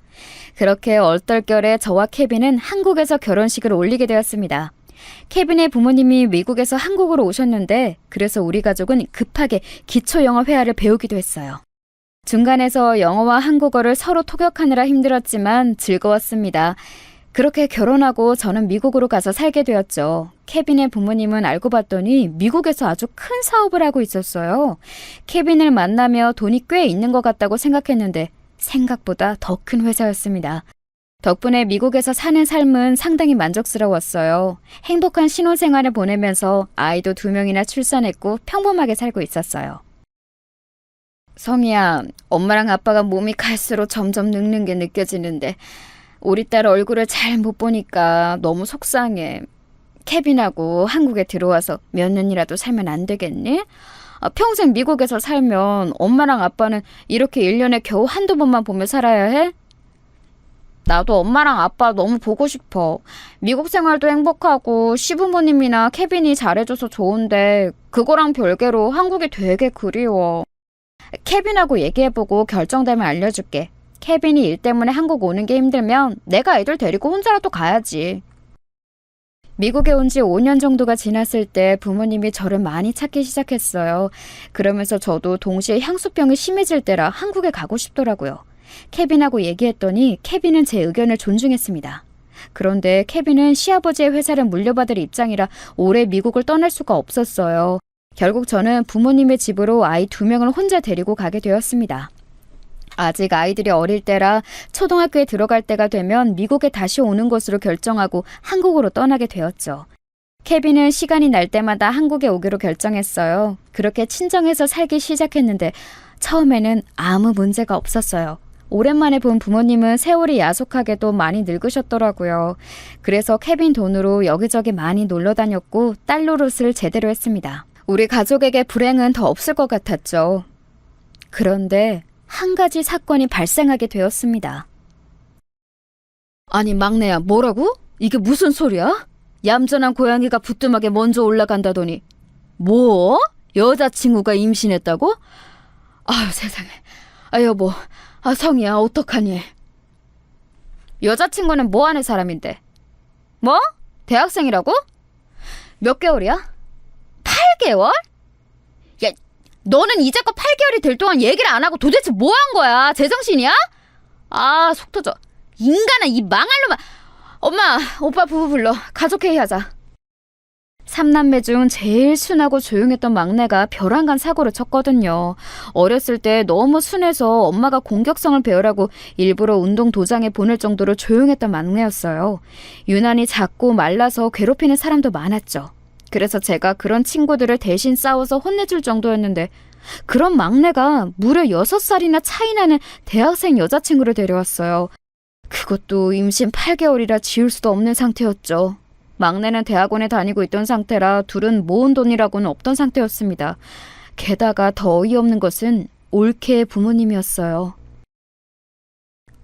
그렇게 얼떨결에 저와 케빈은 한국에서 결혼식을 올리게 되었습니다. 케빈의 부모님이 미국에서 한국으로 오셨는데 그래서 우리 가족은 급하게 기초 영어 회화를 배우기도 했어요. 중간에서 영어와 한국어를 서로 통역하느라 힘들었지만 즐거웠습니다. 그렇게 결혼하고 저는 미국으로 가서 살게 되었죠. 케빈의 부모님은 알고 봤더니 미국에서 아주 큰 사업을 하고 있었어요. 케빈을 만나며 돈이 꽤 있는 것 같다고 생각했는데 생각보다 더 큰 회사였습니다. 덕분에 미국에서 사는 삶은 상당히 만족스러웠어요. 행복한 신혼생활을 보내면서 아이도 2명이나 출산했고 평범하게 살고 있었어요. 성희야, 엄마랑 아빠가 몸이 갈수록 점점 늙는 게 느껴지는데 우리 딸 얼굴을 잘 못 보니까 너무 속상해. 케빈하고 한국에 들어와서 몇 년이라도 살면 안 되겠니? 평생 미국에서 살면 엄마랑 아빠는 이렇게 1년에 겨우 한두 번만 보며 살아야 해? 나도 엄마랑 아빠 너무 보고 싶어. 미국 생활도 행복하고 시부모님이나 케빈이 잘해줘서 좋은데 그거랑 별개로 한국이 되게 그리워. 케빈하고 얘기해보고 결정되면 알려줄게. 케빈이 일 때문에 한국 오는 게 힘들면 내가 애들 데리고 혼자라도 가야지. 미국에 온 지 5년 정도가 지났을 때 부모님이 저를 많이 찾기 시작했어요. 그러면서 저도 동시에 향수병이 심해질 때라 한국에 가고 싶더라고요. 케빈하고 얘기했더니 케빈은 제 의견을 존중했습니다. 그런데 케빈은 시아버지의 회사를 물려받을 입장이라 오래 미국을 떠날 수가 없었어요. 결국 저는 부모님의 집으로 아이 2명을 혼자 데리고 가게 되었습니다. 아직 아이들이 어릴 때라 초등학교에 들어갈 때가 되면 미국에 다시 오는 것으로 결정하고 한국으로 떠나게 되었죠. 케빈은 시간이 날 때마다 한국에 오기로 결정했어요. 그렇게 친정에서 살기 시작했는데 처음에는 아무 문제가 없었어요. 오랜만에 본 부모님은 세월이 야속하게도 많이 늙으셨더라고요. 그래서 케빈 돈으로 여기저기 많이 놀러 다녔고 딸 노릇을 제대로 했습니다. 우리 가족에게 불행은 더 없을 것 같았죠. 그런데 한 가지 사건이 발생하게 되었습니다. 아니 막내야, 뭐라고? 이게 무슨 소리야? 얌전한 고양이가 부뚜막에 먼저 올라간다더니 뭐? 여자친구가 임신했다고? 아유 세상에. 아 여보, 성희야 어떡하니? 여자친구는 뭐 하는 사람인데? 뭐? 대학생이라고? 몇 개월이야? 8개월? 야, 너는 이제껏 8개월이 될 동안 얘기를 안 하고 도대체 뭐 한 거야? 제정신이야? 아, 속 터져. 인간아, 이 망할 놈아. 엄마, 오빠 부부 불러. 가족회의 하자. 3남매 중 제일 순하고 조용했던 막내가 벼랑간 사고를 쳤거든요. 어렸을 때 너무 순해서 엄마가 공격성을 배우라고 일부러 운동 도장에 보낼 정도로 조용했던 막내였어요. 유난히 작고 말라서 괴롭히는 사람도 많았죠. 그래서 제가 그런 친구들을 대신 싸워서 혼내줄 정도였는데 그런 막내가 무려 6살이나 차이 나는 대학생 여자친구를 데려왔어요. 그것도 임신 8개월이라 지울 수도 없는 상태였죠. 막내는 대학원에 다니고 있던 상태라 둘은 모은 돈이라고는 없던 상태였습니다. 게다가 더 어이없는 것은 올케의 부모님이었어요.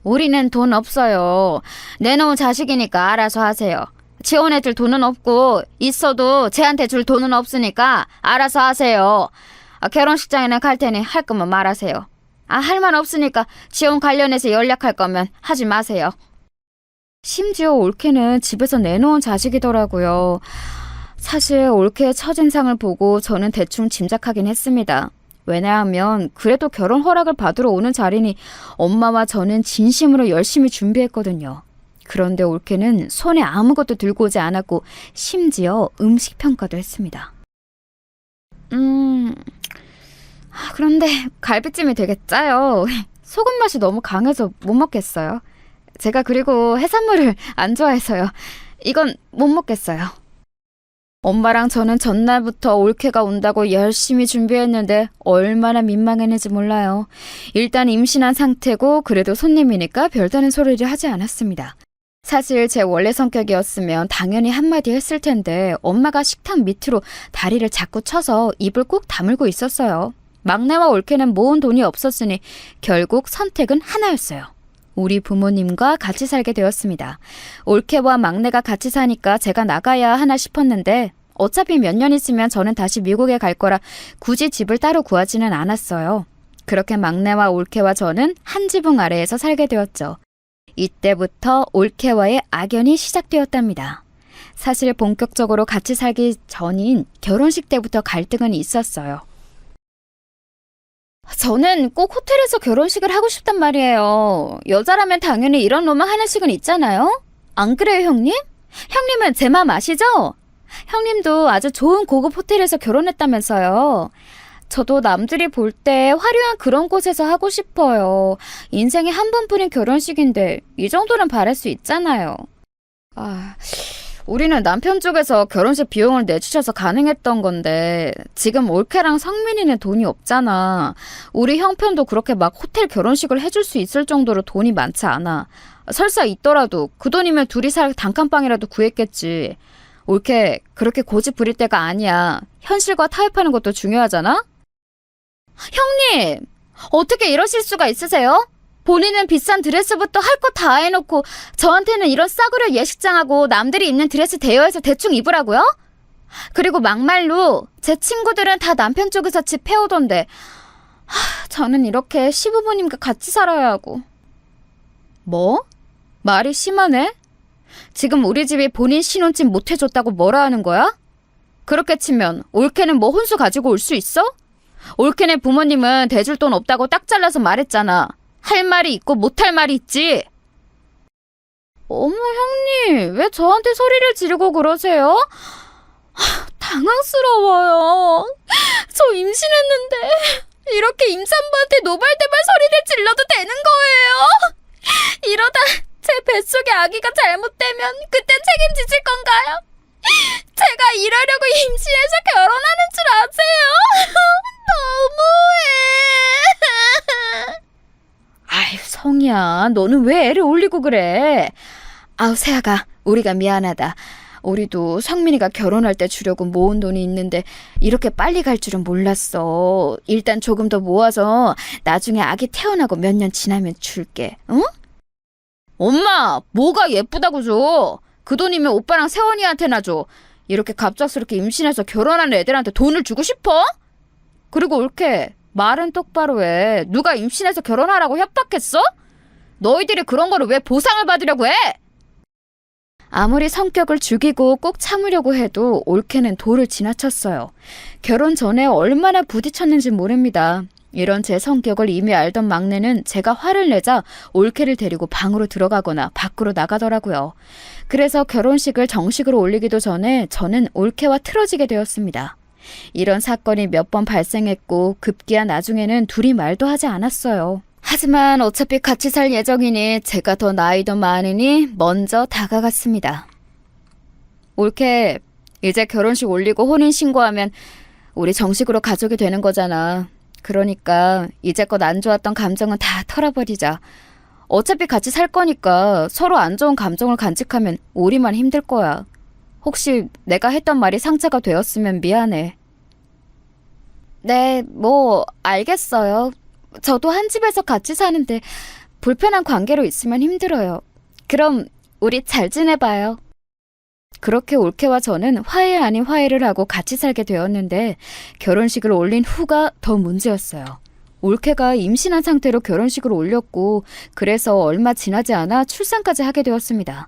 우리는 돈 없어요. 내놓은 자식이니까 알아서 하세요. 지원해줄 돈은 없고 있어도 쟤한테 줄 돈은 없으니까 알아서 하세요. 결혼식장에는 갈 테니 할 거면 말하세요. 할 말 없으니까 지원 관련해서 연락할 거면 하지 마세요. 심지어 올케는 집에서 내놓은 자식이더라고요. 사실 올케의 첫인상을 보고 저는 대충 짐작하긴 했습니다. 왜냐하면 그래도 결혼 허락을 받으러 오는 자리니 엄마와 저는 진심으로 열심히 준비했거든요. 그런데 올케는 손에 아무것도 들고 오지 않았고 심지어 음식 평가도 했습니다. 그런데 갈비찜이 되게 짜요. 소금 맛이 너무 강해서 못 먹겠어요. 제가 그리고 해산물을 안 좋아해서요. 이건 못 먹겠어요. 엄마랑 저는 전날부터 올케가 온다고 열심히 준비했는데 얼마나 민망했는지 몰라요. 일단 임신한 상태고 그래도 손님이니까 별다른 소리를 하지 않았습니다. 사실 제 원래 성격이었으면 당연히 한마디 했을 텐데 엄마가 식탁 밑으로 다리를 자꾸 쳐서 입을 꼭 다물고 있었어요. 막내와 올케는 모은 돈이 없었으니 결국 선택은 하나였어요. 우리 부모님과 같이 살게 되었습니다. 올케와 막내가 같이 사니까 제가 나가야 하나 싶었는데 어차피 몇 년 있으면 저는 다시 미국에 갈 거라 굳이 집을 따로 구하지는 않았어요. 그렇게 막내와 올케와 저는 한 지붕 아래에서 살게 되었죠. 이때부터 올케와의 악연이 시작되었답니다. 사실 본격적으로 같이 살기 전인 결혼식 때부터 갈등은 있었어요. 저는 꼭 호텔에서 결혼식을 하고 싶단 말이에요. 여자라면 당연히 이런 로망 하나씩은 있잖아요? 안 그래요, 형님? 형님은 제 마음 아시죠? 형님도 아주 좋은 고급 호텔에서 결혼했다면서요. 저도 남들이 볼 때 화려한 그런 곳에서 하고 싶어요. 인생에 한 번뿐인 결혼식인데 이 정도는 바랄 수 있잖아요. 우리는 남편 쪽에서 결혼식 비용을 내주셔서 가능했던 건데 지금 올케랑 성민이는 돈이 없잖아. 우리 형편도 그렇게 막 호텔 결혼식을 해줄 수 있을 정도로 돈이 많지 않아. 설사 있더라도 그 돈이면 둘이 살 단칸방이라도 구했겠지. 올케 그렇게 고집 부릴 때가 아니야. 현실과 타협하는 것도 중요하잖아. 형님, 어떻게 이러실 수가 있으세요? 본인은 비싼 드레스부터 할 거 다 해놓고 저한테는 이런 싸구려 예식장하고 남들이 입는 드레스 대여해서 대충 입으라고요? 그리고 막말로 제 친구들은 다 남편 쪽에서 집 해오던데 저는 이렇게 시부모님과 같이 살아야 하고. 뭐? 말이 심하네? 지금 우리 집이 본인 신혼집 못 해줬다고 뭐라 하는 거야? 그렇게 치면 올케는 뭐 혼수 가지고 올 수 있어? 올케네 부모님은 대줄 돈 없다고 딱 잘라서 말했잖아. 할 말이 있고 못할 말이 있지. 어머 형님, 왜 저한테 소리를 지르고 그러세요? 당황스러워요. 저 임신했는데 이렇게 임산부한테 노발대발 소리를 질러도 되는 거예요? 이러다 제 뱃속에 아기가 잘못되면 그땐 책임지실 건가요? 제가 아니야. 너는 왜 애를 올리고 그래? 아우, 세아가, 우리가 미안하다. 우리도 성민이가 결혼할 때 주려고 모은 돈이 있는데 이렇게 빨리 갈 줄은 몰랐어. 일단 조금 더 모아서 나중에 아기 태어나고 몇 년 지나면 줄게. 응? 엄마, 뭐가 예쁘다고 줘? 그 돈이면 오빠랑 세원이한테나 줘. 이렇게 갑작스럽게 임신해서 결혼하는 애들한테 돈을 주고 싶어? 그리고 올케, 말은 똑바로 해. 누가 임신해서 결혼하라고 협박했어? 너희들이 그런 거를 왜 보상을 받으려고 해? 아무리 성격을 죽이고 꼭 참으려고 해도 올케는 도를 지나쳤어요. 결혼 전에 얼마나 부딪혔는지 모릅니다. 이런 제 성격을 이미 알던 막내는 제가 화를 내자 올케를 데리고 방으로 들어가거나 밖으로 나가더라고요. 그래서 결혼식을 정식으로 올리기도 전에 저는 올케와 틀어지게 되었습니다. 이런 사건이 몇 번 발생했고 급기야 나중에는 둘이 말도 하지 않았어요. 하지만 어차피 같이 살 예정이니 제가 더 나이도 많으니 먼저 다가갔습니다. 올케, 이제 결혼식 올리고 혼인신고하면 우리 정식으로 가족이 되는 거잖아. 그러니까 이제껏 안 좋았던 감정은 다 털어버리자. 어차피 같이 살 거니까 서로 안 좋은 감정을 간직하면 우리만 힘들 거야. 혹시 내가 했던 말이 상처가 되었으면 미안해. 네, 뭐 알겠어요. 저도 한 집에서 같이 사는데 불편한 관계로 있으면 힘들어요. 그럼 우리 잘 지내봐요. 그렇게 올케와 저는 화해 아닌 화해를 하고 같이 살게 되었는데 결혼식을 올린 후가 더 문제였어요. 올케가 임신한 상태로 결혼식을 올렸고 그래서 얼마 지나지 않아 출산까지 하게 되었습니다.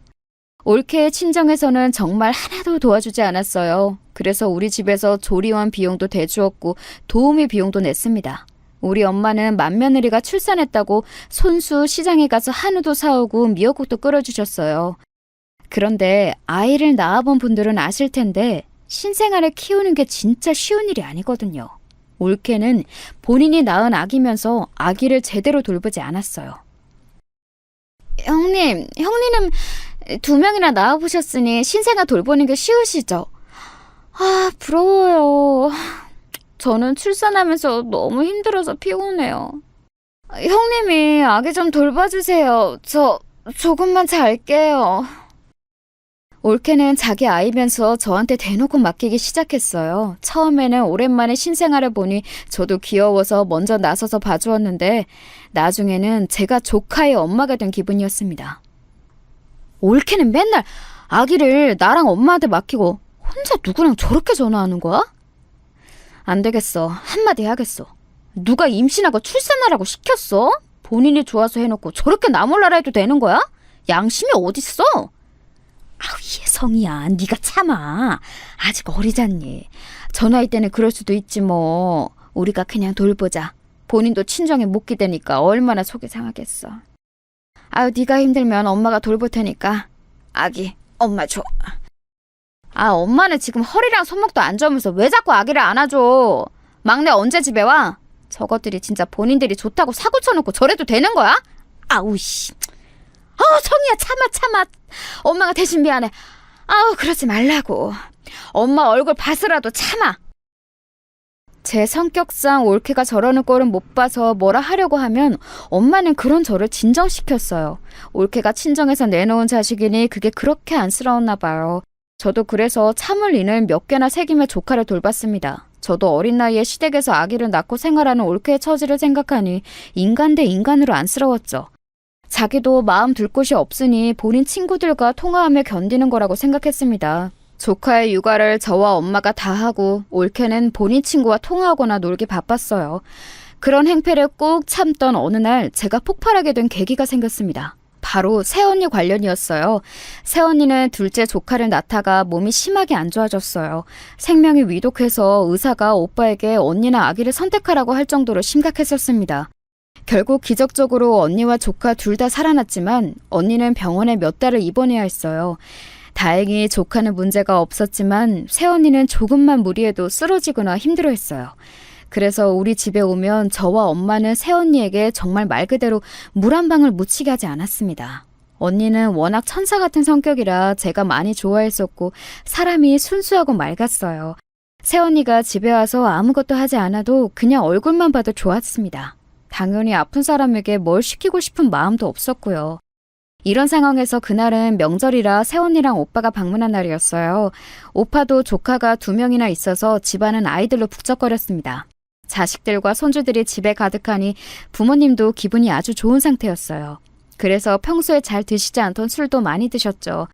올케의 친정에서는 정말 하나도 도와주지 않았어요. 그래서 우리 집에서 조리원 비용도 대주었고 도우미 비용도 냈습니다. 우리 엄마는 맏며느리가 출산했다고 손수 시장에 가서 한우도 사오고 미역국도 끓여주셨어요. 그런데 아이를 낳아본 분들은 아실 텐데 신생아를 키우는 게 진짜 쉬운 일이 아니거든요. 올케는 본인이 낳은 아기면서 아기를 제대로 돌보지 않았어요. 형님은 2명이나 낳아보셨으니 신생아 돌보는 게 쉬우시죠? 아, 부러워요. 저는 출산하면서 너무 힘들어서 피곤해요. 형님이 아기 좀 돌봐주세요. 저 조금만 잘게요. 올케는 자기 아이면서 저한테 대놓고 맡기기 시작했어요. 처음에는 오랜만에 신생아를 보니 저도 귀여워서 먼저 나서서 봐주었는데 나중에는 제가 조카의 엄마가 된 기분이었습니다. 올케는 맨날 아기를 나랑 엄마한테 맡기고 혼자 누구랑 저렇게 전화하는 거야? 안 되겠어. 한마디 해야겠어. 누가 임신하고 출산하라고 시켰어? 본인이 좋아서 해놓고 저렇게 나 몰라라 해도 되는 거야? 양심이 어딨어? 아우, 예성이야. 네가 참아. 아직 어리잖니. 저 나이 때는 그럴 수도 있지 뭐. 우리가 그냥 돌보자. 본인도 친정에 못 기대니까 얼마나 속이 상하겠어. 아유, 네가 힘들면 엄마가 돌볼 테니까 아기 엄마 줘. 아, 엄마는 지금 허리랑 손목도 안 좋으면서 왜 자꾸 아기를 안아줘? 막내 언제 집에 와? 저것들이 진짜 본인들이 좋다고 사고 쳐놓고 저래도 되는 거야? 아우 씨. 성희야, 참아. 엄마가 대신 미안해. 아우, 그러지 말라고. 엄마 얼굴 봐서라도 참아. 제 성격상 올케가 저러는 꼴은 못 봐서 뭐라 하려고 하면 엄마는 그런 저를 진정시켰어요. 올케가 친정에서 내놓은 자식이니 그게 그렇게 안쓰러웠나 봐요. 저도 그래서 참을 인을 몇 개나 새기며 조카를 돌봤습니다. 저도 어린 나이에 시댁에서 아기를 낳고 생활하는 올케의 처지를 생각하니 인간 대 인간으로 안쓰러웠죠. 자기도 마음 둘 곳이 없으니 본인 친구들과 통화하며 견디는 거라고 생각했습니다. 조카의 육아를 저와 엄마가 다 하고 올케는 본인 친구와 통화하거나 놀기 바빴어요. 그런 행패를 꾹 참던 어느 날 제가 폭발하게 된 계기가 생겼습니다. 바로 새언니 관련이었어요. 새언니는 둘째 조카를 낳다가 몸이 심하게 안 좋아졌어요. 생명이 위독해서 의사가 오빠에게 언니나 아기를 선택하라고 할 정도로 심각했었습니다. 결국 기적적으로 언니와 조카 둘 다 살아났지만 언니는 병원에 몇 달을 입원해야 했어요. 다행히 조카는 문제가 없었지만 새언니는 조금만 무리해도 쓰러지거나 힘들어했어요. 그래서 우리 집에 오면 저와 엄마는 새언니에게 정말 말 그대로 물 한 방울 묻히게 하지 않았습니다. 언니는 워낙 천사 같은 성격이라 제가 많이 좋아했었고 사람이 순수하고 맑았어요. 새언니가 집에 와서 아무것도 하지 않아도 그냥 얼굴만 봐도 좋았습니다. 당연히 아픈 사람에게 뭘 시키고 싶은 마음도 없었고요. 이런 상황에서 그날은 명절이라 새언니랑 오빠가 방문한 날이었어요. 오빠도 조카가 2명이나 있어서 집안은 아이들로 북적거렸습니다. 자식들과 손주들이 집에 가득하니 부모님도 기분이 아주 좋은 상태였어요. 그래서 평소에 잘 드시지 않던 술도 많이 드셨죠.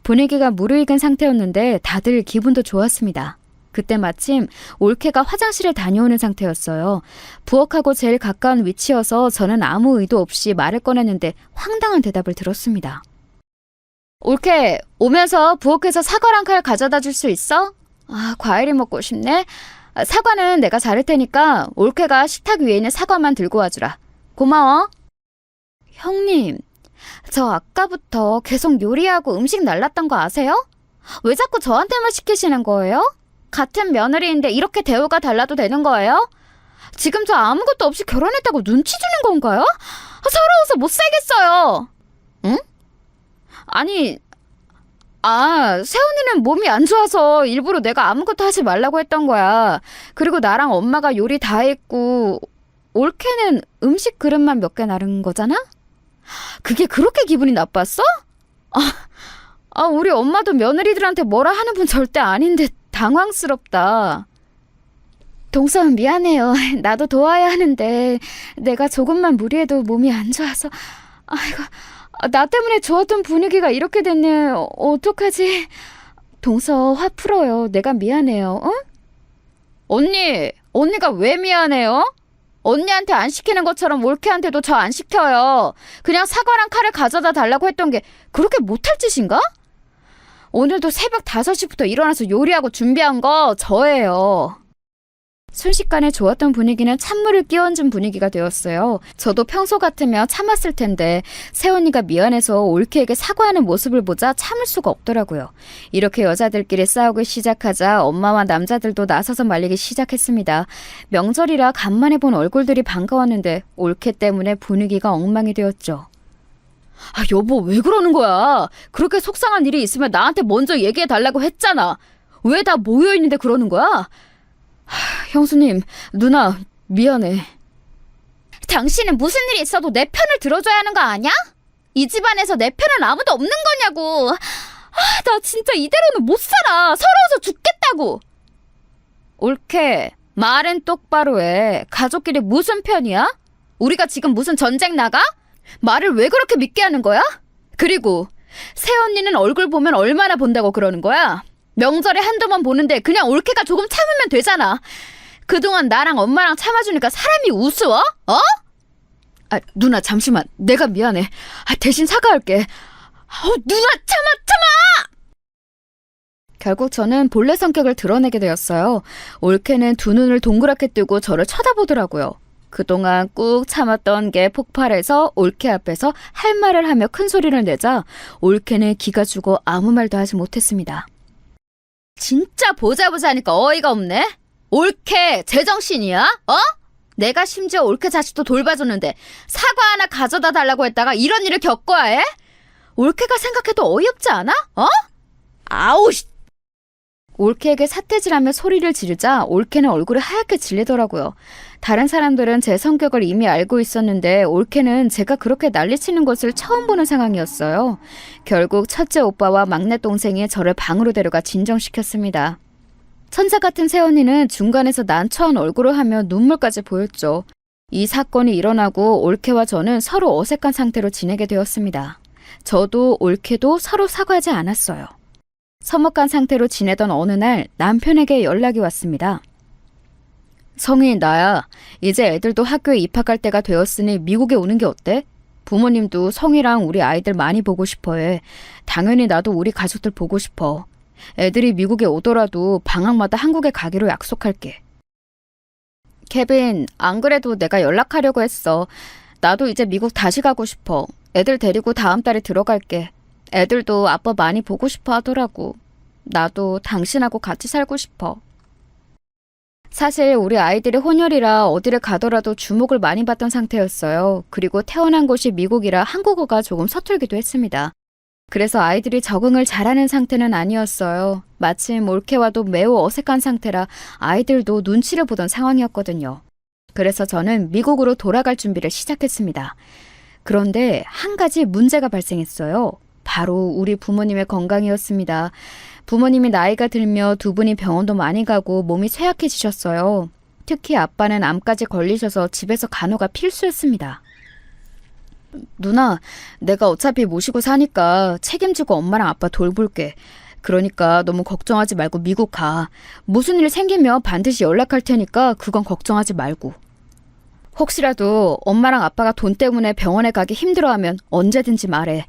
분위기가 무르익은 상태였는데 다들 기분도 좋았습니다. 그때 마침 올케가 화장실에 다녀오는 상태였어요. 부엌하고 제일 가까운 위치여서 저는 아무 의도 없이 말을 꺼냈는데 황당한 대답을 들었습니다. 올케, 오면서 부엌에서 사과랑 칼 가져다 줄 수 있어? 아, 과일이 먹고 싶네. 사과는 내가 자를 테니까 올케가 식탁 위에 있는 사과만 들고 와주라. 고마워. 형님, 저 아까부터 계속 요리하고 음식 날랐던 거 아세요? 왜 자꾸 저한테만 시키시는 거예요? 같은 며느리인데 이렇게 대우가 달라도 되는 거예요? 지금 저 아무것도 없이 결혼했다고 눈치 주는 건가요? 서러워서 못 살겠어요. 응? 아니, 새언니는 몸이 안 좋아서 일부러 내가 아무것도 하지 말라고 했던 거야. 그리고 나랑 엄마가 요리 다 했고 올케는 음식 그릇만 몇 개 나른 거잖아? 그게 그렇게 기분이 나빴어? 우리 엄마도 며느리들한테 뭐라 하는 분 절대 아닌데 당황스럽다. 동선 미안해요. 나도 도와야 하는데 내가 조금만 무리해도 몸이 안 좋아서. 아이고, 나 때문에 좋았던 분위기가 이렇게 됐네. 어떡하지? 동서 화 풀어요. 내가 미안해요. 응? 언니가 왜 미안해요? 언니한테 안 시키는 것처럼 올케한테도 저 안 시켜요. 그냥 사과랑 칼을 가져다 달라고 했던 게 그렇게 못할 짓인가? 오늘도 새벽 5시부터 일어나서 요리하고 준비한 거 저예요. 순식간에 좋았던 분위기는 찬물을 끼얹은 분위기가 되었어요. 저도 평소 같으면 참았을 텐데 새언니가 미안해서 올케에게 사과하는 모습을 보자 참을 수가 없더라고요. 이렇게 여자들끼리 싸우기 시작하자 엄마와 남자들도 나서서 말리기 시작했습니다. 명절이라 간만에 본 얼굴들이 반가웠는데 올케 때문에 분위기가 엉망이 되었죠. 여보, 왜 그러는 거야? 그렇게 속상한 일이 있으면 나한테 먼저 얘기해달라고 했잖아. 왜 다 모여있는데 그러는 거야? 형수님, 누나, 미안해. 당신은 무슨 일이 있어도 내 편을 들어줘야 하는 거 아니야? 이 집안에서 내 편은 아무도 없는 거냐고. 나 진짜 이대로는 못 살아. 서러워서 죽겠다고. 올케, 말은 똑바로 해. 가족끼리 무슨 편이야? 우리가 지금 무슨 전쟁 나가? 말을 왜 그렇게 믿게 하는 거야? 그리고 새언니는 얼굴 보면 얼마나 본다고 그러는 거야? 명절에 한두 번 보는데 그냥 올케가 조금 참으면 되잖아. 그동안 나랑 엄마랑 참아주니까 사람이 우스워? 누나, 잠시만. 내가 미안해. 대신 사과할게. 누나, 참아! 결국 저는 본래 성격을 드러내게 되었어요. 올케는 2눈을 동그랗게 뜨고 저를 쳐다보더라고요. 그동안 꾹 참았던 게 폭발해서 올케 앞에서 할 말을 하며 큰 소리를 내자 올케는 기가 죽어 아무 말도 하지 못했습니다. 진짜 보자 하니까 어이가 없네. 올케 제정신이야? 내가 심지어 올케 자식도 돌봐줬는데 사과 하나 가져다 달라고 했다가 이런 일을 겪어야 해? 올케가 생각해도 어이없지 않아? 올케에게 삿대질하며 소리를 지르자 올케는 얼굴이 하얗게 질리더라고요. 다른 사람들은 제 성격을 이미 알고 있었는데 올케는 제가 그렇게 난리치는 것을 처음 보는 상황이었어요. 결국 첫째 오빠와 막내 동생이 저를 방으로 데려가 진정시켰습니다. 천사 같은 새언니는 중간에서 난처한 얼굴을 하며 눈물까지 보였죠. 이 사건이 일어나고 올케와 저는 서로 어색한 상태로 지내게 되었습니다. 저도 올케도 서로 사과하지 않았어요. 서먹한 상태로 지내던 어느 날 남편에게 연락이 왔습니다. 성희, 나야. 이제 애들도 학교에 입학할 때가 되었으니 미국에 오는 게 어때? 부모님도 성희랑 우리 아이들 많이 보고 싶어 해. 당연히 나도 우리 가족들 보고 싶어. 애들이 미국에 오더라도 방학마다 한국에 가기로 약속할게. 케빈, 안 그래도 내가 연락하려고 했어. 나도 이제 미국 다시 가고 싶어. 애들 데리고 다음 달에 들어갈게. 애들도 아빠 많이 보고 싶어 하더라고. 나도 당신하고 같이 살고 싶어. 사실 우리 아이들이 혼혈이라 어디를 가더라도 주목을 많이 받던 상태였어요. 그리고 태어난 곳이 미국이라 한국어가 조금 서툴기도 했습니다. 그래서 아이들이 적응을 잘하는 상태는 아니었어요. 마침 올케와도 매우 어색한 상태라 아이들도 눈치를 보던 상황이었거든요. 그래서 저는 미국으로 돌아갈 준비를 시작했습니다. 그런데 한 가지 문제가 발생했어요. 바로 우리 부모님의 건강이었습니다. 부모님이 나이가 들며 두 분이 병원도 많이 가고 몸이 쇠약해지셨어요. 특히 아빠는 암까지 걸리셔서 집에서 간호가 필수였습니다. 누나, 내가 어차피 모시고 사니까 책임지고 엄마랑 아빠 돌볼게. 그러니까 너무 걱정하지 말고 미국 가. 무슨 일 생기면 반드시 연락할 테니까 그건 걱정하지 말고. 혹시라도 엄마랑 아빠가 돈 때문에 병원에 가기 힘들어하면 언제든지 말해.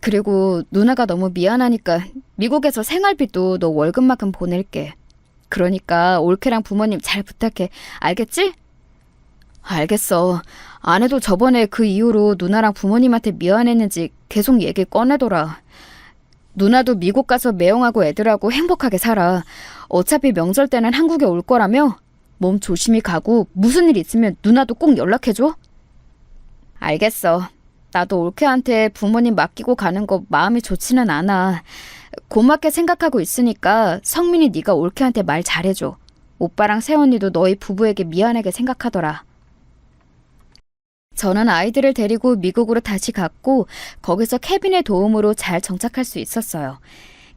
그리고 누나가 너무 미안하니까 미국에서 생활비도 너 월급만큼 보낼게. 그러니까 올케랑 부모님 잘 부탁해. 알겠지? 알겠어. 아내도 저번에 그 이후로 누나랑 부모님한테 미안했는지 계속 얘기 꺼내더라. 누나도 미국 가서 매형하고 애들하고 행복하게 살아. 어차피 명절 때는 한국에 올 거라며? 몸 조심히 가고 무슨 일 있으면 누나도 꼭 연락해줘. 알겠어. 나도 올케한테 부모님 맡기고 가는 거 마음이 좋지는 않아. 고맙게 생각하고 있으니까 성민이 네가 올케한테 말 잘해줘. 오빠랑 새언니도 너희 부부에게 미안하게 생각하더라. 저는 아이들을 데리고 미국으로 다시 갔고 거기서 케빈의 도움으로 잘 정착할 수 있었어요.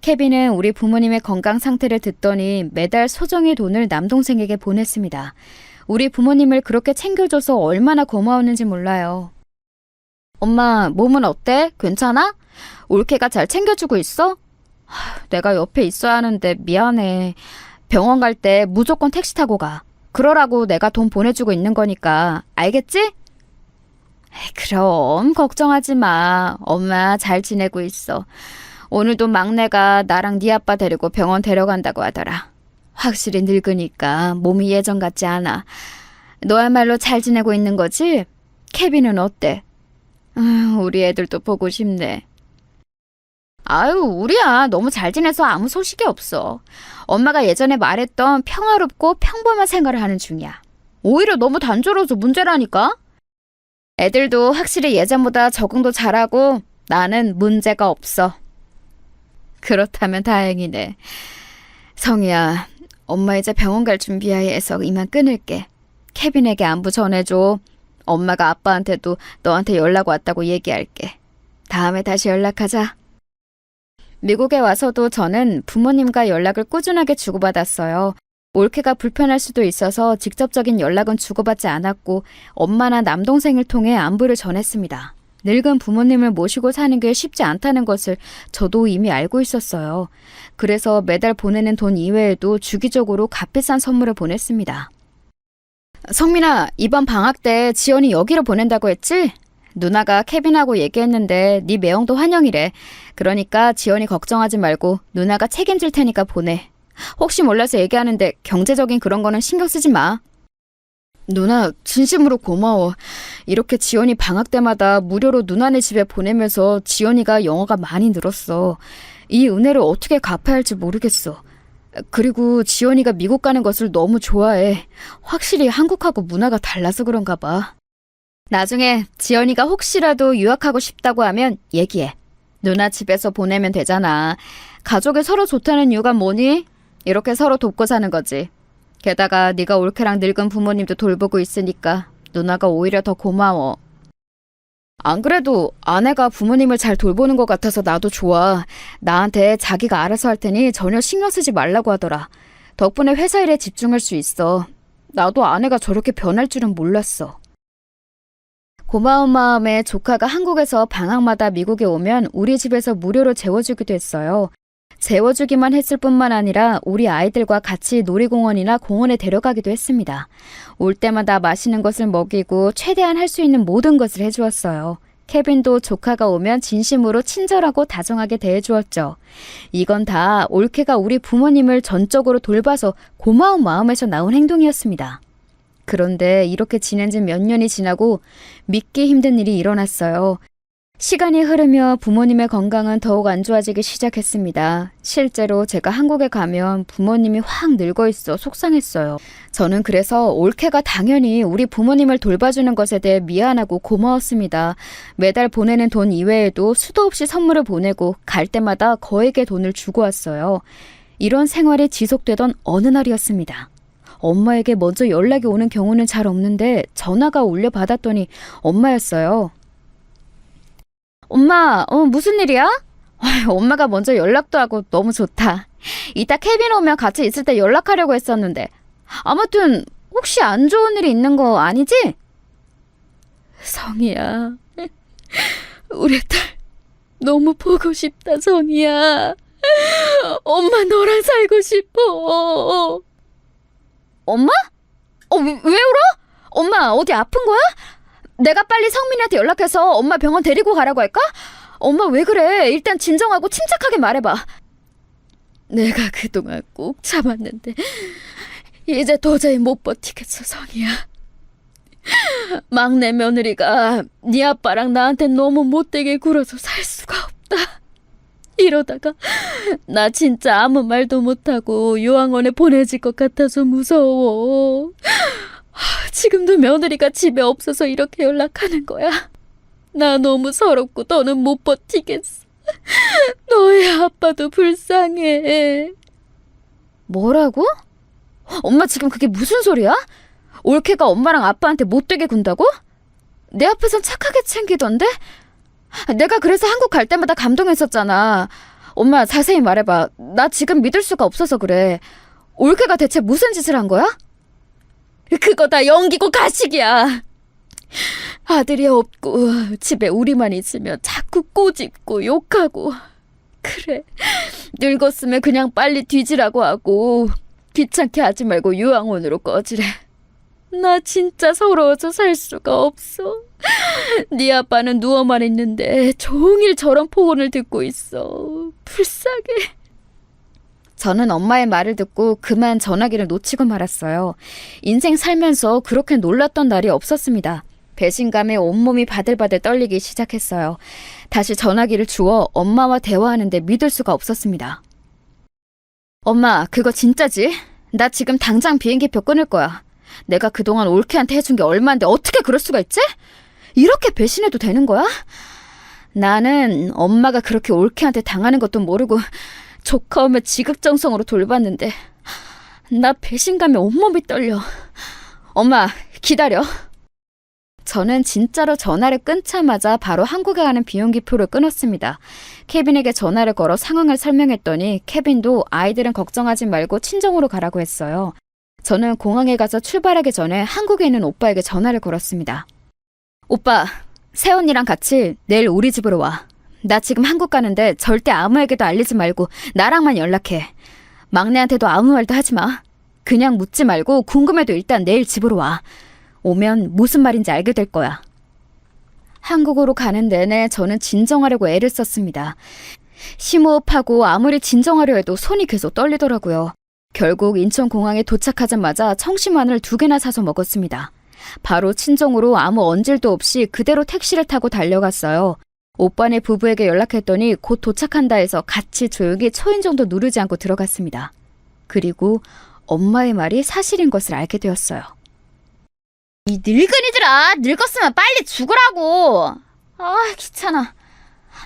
케빈은 우리 부모님의 건강 상태를 듣더니 매달 소정의 돈을 남동생에게 보냈습니다. 우리 부모님을 그렇게 챙겨줘서 얼마나 고마웠는지 몰라요. 엄마, 몸은 어때? 괜찮아? 올케가 잘 챙겨주고 있어? 내가 옆에 있어야 하는데 미안해. 병원 갈 때 무조건 택시 타고 가. 그러라고 내가 돈 보내주고 있는 거니까. 알겠지? 그럼 걱정하지 마. 엄마 잘 지내고 있어. 오늘도 막내가 나랑 네 아빠 데리고 병원 데려간다고 하더라. 확실히 늙으니까 몸이 예전 같지 않아. 너야말로 잘 지내고 있는 거지? 케빈은 어때? 우리 애들도 보고 싶네. 아유, 우리야 너무 잘 지내서 아무 소식이 없어. 엄마가 예전에 말했던 평화롭고 평범한 생활을 하는 중이야. 오히려 너무 단조로워서 문제라니까? 애들도 확실히 예전보다 적응도 잘하고 나는 문제가 없어. 그렇다면 다행이네. 성희야, 엄마 이제 병원 갈 준비해야 해서 이만 끊을게. 케빈에게 안부 전해줘. 엄마가 아빠한테도 너한테 연락 왔다고 얘기할게. 다음에 다시 연락하자. 미국에 와서도 저는 부모님과 연락을 꾸준하게 주고받았어요. 올케가 불편할 수도 있어서 직접적인 연락은 주고받지 않았고 엄마나 남동생을 통해 안부를 전했습니다. 늙은 부모님을 모시고 사는 게 쉽지 않다는 것을 저도 이미 알고 있었어요. 그래서 매달 보내는 돈 이외에도 주기적으로 값비싼 선물을 보냈습니다. 성민아, 이번 방학 때 지연이 여기로 보낸다고 했지? 누나가 케빈하고 얘기했는데 네 매형도 환영이래. 그러니까 지연이 걱정하지 말고 누나가 책임질 테니까 보내. 혹시 몰라서 얘기하는데 경제적인 그런 거는 신경 쓰지 마. 누나, 진심으로 고마워. 이렇게 지연이 방학 때마다 무료로 누나네 집에 보내면서 지연이가 영어가 많이 늘었어. 이 은혜를 어떻게 갚아야 할지 모르겠어. 그리고 지연이가 미국 가는 것을 너무 좋아해. 확실히 한국하고 문화가 달라서 그런가 봐. 나중에 지연이가 혹시라도 유학하고 싶다고 하면 얘기해. 누나 집에서 보내면 되잖아. 가족이 서로 좋다는 이유가 뭐니? 이렇게 서로 돕고 사는 거지. 게다가 네가 올케랑 늙은 부모님도 돌보고 있으니까 누나가 오히려 더 고마워. 안 그래도 아내가 부모님을 잘 돌보는 것 같아서 나도 좋아. 나한테 자기가 알아서 할 테니 전혀 신경 쓰지 말라고 하더라. 덕분에 회사 일에 집중할 수 있어. 나도 아내가 저렇게 변할 줄은 몰랐어. 고마운 마음에 조카가 한국에서 방학마다 미국에 오면 우리 집에서 무료로 재워주기도 했어요. 재워주기만 했을 뿐만 아니라 우리 아이들과 같이 놀이공원이나 공원에 데려가기도 했습니다. 올 때마다 맛있는 것을 먹이고 최대한 할 수 있는 모든 것을 해주었어요. 케빈도 조카가 오면 진심으로 친절하고 다정하게 대해주었죠. 이건 다 올케가 우리 부모님을 전적으로 돌봐서 고마운 마음에서 나온 행동이었습니다. 그런데 이렇게 지낸 지 몇 년이 지나고 믿기 힘든 일이 일어났어요. 시간이 흐르며 부모님의 건강은 더욱 안 좋아지기 시작했습니다. 실제로 제가 한국에 가면 부모님이 확 늙어 있어 속상했어요. 저는 그래서 올케가 당연히 우리 부모님을 돌봐주는 것에 대해 미안하고 고마웠습니다. 매달 보내는 돈 이외에도 수도 없이 선물을 보내고 갈 때마다 거액의 돈을 주고 왔어요. 이런 생활이 지속되던 어느 날이었습니다. 엄마에게 먼저 연락이 오는 경우는 잘 없는데 전화가 울려 받았더니 엄마였어요. 엄마, 무슨 일이야? 엄마가 먼저 연락도 하고 너무 좋다. 이따 케빈 오면 같이 있을 때 연락하려고 했었는데. 아무튼 혹시 안 좋은 일이 있는 거 아니지? 성희야, 우리 딸 너무 보고 싶다, 성희야. 엄마 너랑 살고 싶어. 엄마? 왜 울어? 엄마 어디 아픈 거야? 내가 빨리 성민이한테 연락해서 엄마 병원 데리고 가라고 할까? 엄마 왜 그래? 일단 진정하고 침착하게 말해봐. 내가 그동안 꾹 참았는데 이제 도저히 못 버티겠어, 성희야. 막내 며느리가 네 아빠랑 나한테 너무 못되게 굴어서 살 수가 없다. 이러다가 나 진짜 아무 말도 못하고 요양원에 보내질 것 같아서 무서워. 지금도 며느리가 집에 없어서 이렇게 연락하는 거야. 나 너무 서럽고 더는 못 버티겠어. 너의 아빠도 불쌍해. 뭐라고? 엄마 지금 그게 무슨 소리야? 올케가 엄마랑 아빠한테 못되게 군다고? 내 앞에선 착하게 챙기던데? 내가 그래서 한국 갈 때마다 감동했었잖아. 엄마 자세히 말해봐. 나 지금 믿을 수가 없어서 그래. 올케가 대체 무슨 짓을 한 거야? 그거 다 연기고 가식이야. 아들이 없고 집에 우리만 있으면 자꾸 꼬집고 욕하고. 그래, 늙었으면 그냥 빨리 뒤지라고 하고 귀찮게 하지 말고 요양원으로 꺼지래. 나 진짜 서러워서 살 수가 없어. 네 아빠는 누워만 있는데 종일 저런 포혼을 듣고 있어. 불쌍해. 저는 엄마의 말을 듣고 그만 전화기를 놓치고 말았어요. 인생 살면서 그렇게 놀랐던 날이 없었습니다. 배신감에 온몸이 바들바들 떨리기 시작했어요. 다시 전화기를 주워 엄마와 대화하는데 믿을 수가 없었습니다. 엄마, 그거 진짜지? 나 지금 당장 비행기표 끊을 거야. 내가 그동안 올케한테 해준 게 얼마인데 어떻게 그럴 수가 있지? 이렇게 배신해도 되는 거야? 나는 엄마가 그렇게 올케한테 당하는 것도 모르고 조카 오면 지극정성으로 돌봤는데 나 배신감에 온몸이 떨려. 엄마, 기다려. 저는 진짜로 전화를 끊자마자 바로 한국에 가는 비행기표를 끊었습니다. 케빈에게 전화를 걸어 상황을 설명했더니 케빈도 아이들은 걱정하지 말고 친정으로 가라고 했어요. 저는 공항에 가서 출발하기 전에 한국에 있는 오빠에게 전화를 걸었습니다. 오빠, 새언니랑 같이 내일 우리 집으로 와. 나 지금 한국 가는데 절대 아무에게도 알리지 말고 나랑만 연락해. 막내한테도 아무 말도 하지 마. 그냥 묻지 말고 궁금해도 일단 내일 집으로 와. 오면 무슨 말인지 알게 될 거야. 한국으로 가는 내내 저는 진정하려고 애를 썼습니다. 심호흡하고 아무리 진정하려 해도 손이 계속 떨리더라고요. 결국 인천공항에 도착하자마자 청심환을 2개나 사서 먹었습니다. 바로 친정으로 아무 언질도 없이 그대로 택시를 타고 달려갔어요. 오빠네 부부에게 연락했더니 곧 도착한다 해서 같이 조용히 초인종도 누르지 않고 들어갔습니다. 그리고 엄마의 말이 사실인 것을 알게 되었어요. 이 늙은이들아, 늙었으면 빨리 죽으라고. 아, 귀찮아.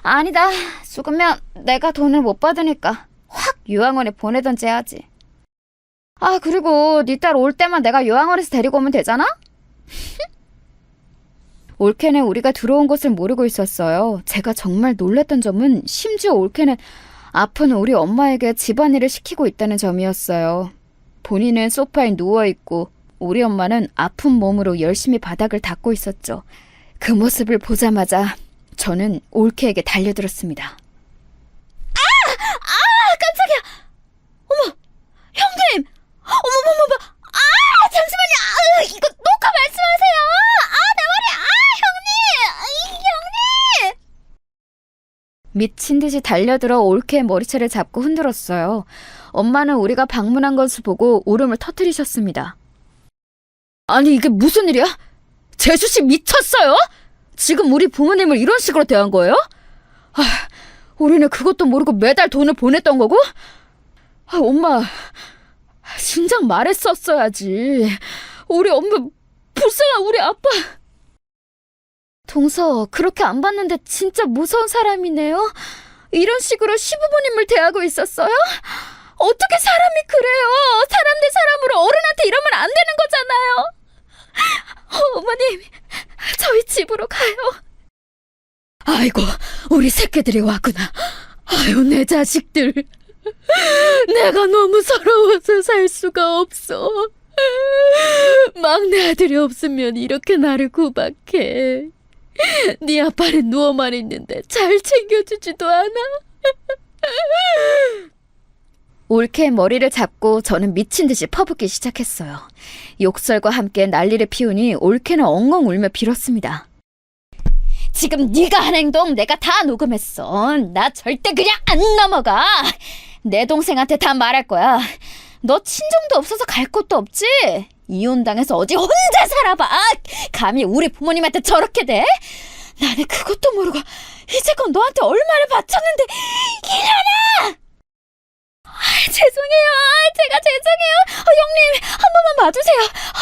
아니다, 죽으면 내가 돈을 못 받으니까 확 요양원에 보내던지 해야지. 아, 그리고 네 딸 올 때만 내가 요양원에서 데리고 오면 되잖아? 올케는 우리가 들어온 것을 모르고 있었어요. 제가 정말 놀랐던 점은 심지어 올케는 아픈 우리 엄마에게 집안일을 시키고 있다는 점이었어요. 본인은 소파에 누워있고 우리 엄마는 아픈 몸으로 열심히 바닥을 닦고 있었죠. 그 모습을 보자마자 저는 올케에게 달려들었습니다. 깜짝이야. 어머, 형님. 어머머머머. 잠시만요. 이거 녹화 말씀하세요. 내 머리. 형님. 미친 듯이 달려들어 올케의 머리채를 잡고 흔들었어요. 엄마는 우리가 방문한 것을 보고 울음을 터뜨리셨습니다. 아니, 이게 무슨 일이야? 재수씨 미쳤어요? 지금 우리 부모님을 이런 식으로 대한 거예요? 우리는 그것도 모르고 매달 돈을 보냈던 거고? 엄마, 진작 말했었어야지. 우리 엄마, 불쌍한 우리 아빠. 동서, 그렇게 안 봤는데 진짜 무서운 사람이네요. 이런 식으로 시부모님을 대하고 있었어요? 어떻게 사람이 그래요? 사람 대 사람으로 어른한테 이러면 안 되는 거잖아요. 어머님, 저희 집으로 가요. 아이고, 우리 새끼들이 왔구나. 아유, 내 자식들. 내가 너무 서러워서 살 수가 없어. 막내 아들이 없으면 이렇게 나를 구박해. 네 아빠는 누워만 있는데 잘 챙겨주지도 않아. 올케의 머리를 잡고 저는 미친 듯이 퍼붓기 시작했어요. 욕설과 함께 난리를 피우니 올케는 엉엉 울며 빌었습니다. 지금 네가 한 행동 내가 다 녹음했어. 나 절대 그냥 안 넘어가. 내 동생한테 다 말할 거야. 너 친정도 없어서 갈 곳도 없지? 이혼당해서 어디 혼자 살아봐. 감히 우리 부모님한테 저렇게 돼? 나는 그것도 모르고 이제껏 너한테 얼마를 바쳤는데 이년아! 죄송해요. 제가 죄송해요. 형님, 한 번만 봐주세요.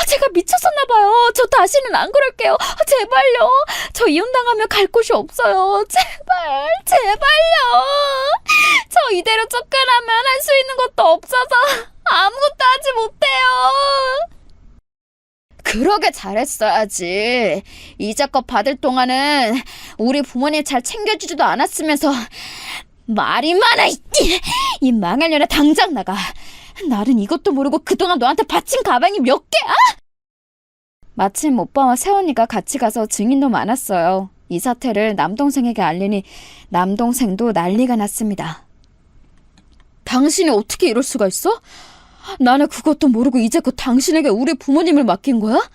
제가 미쳤었나봐요. 저 다시는 안 그럴게요. 제발요. 저 이혼당하면 갈 곳이 없어요. 제발, 제발요. 저 이대로 쫓겨나면 할 수 있는 것도 없어서 아무것도 하지 못해요. 그러게 잘했어야지. 이자껏 받을 동안은 우리 부모님 잘 챙겨주지도 않았으면서 말이 많아. 이 망할년아, 당장 나가. 나는 이것도 모르고 그동안 너한테 바친 가방이 몇 개야? 마침 오빠와 새언니가 같이 가서 증인도 많았어요. 이 사태를 남동생에게 알리니 남동생도 난리가 났습니다. 당신이 어떻게 이럴 수가 있어? 나는 그것도 모르고 이제껏 당신에게 우리 부모님을 맡긴 거야?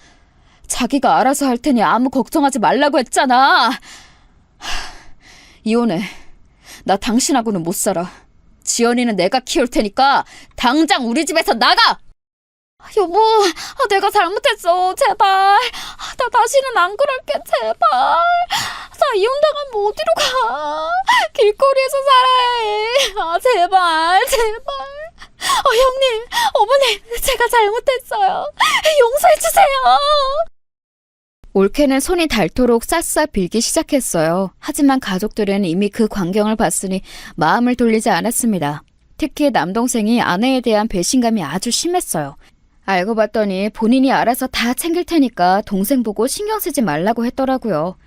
자기가 알아서 할 테니 아무 걱정하지 말라고 했잖아. 이혼해. 나 당신하고는 못 살아. 지연이는 내가 키울 테니까 당장 우리 집에서 나가! 여보, 내가 잘못했어. 제발. 나 다시는 안 그럴게. 제발. 나 이혼당하면 어디로 가? 길거리에서 살아야 해. 제발, 제발. 형님, 어머님, 제가 잘못했어요. 용서해주세요. 올케는 손이 닳도록 싹싹 빌기 시작했어요. 하지만 가족들은 이미 그 광경을 봤으니 마음을 돌리지 않았습니다. 특히 남동생이 아내에 대한 배신감이 아주 심했어요. 알고 봤더니 본인이 알아서 다 챙길 테니까 동생 보고 신경 쓰지 말라고 했더라고요.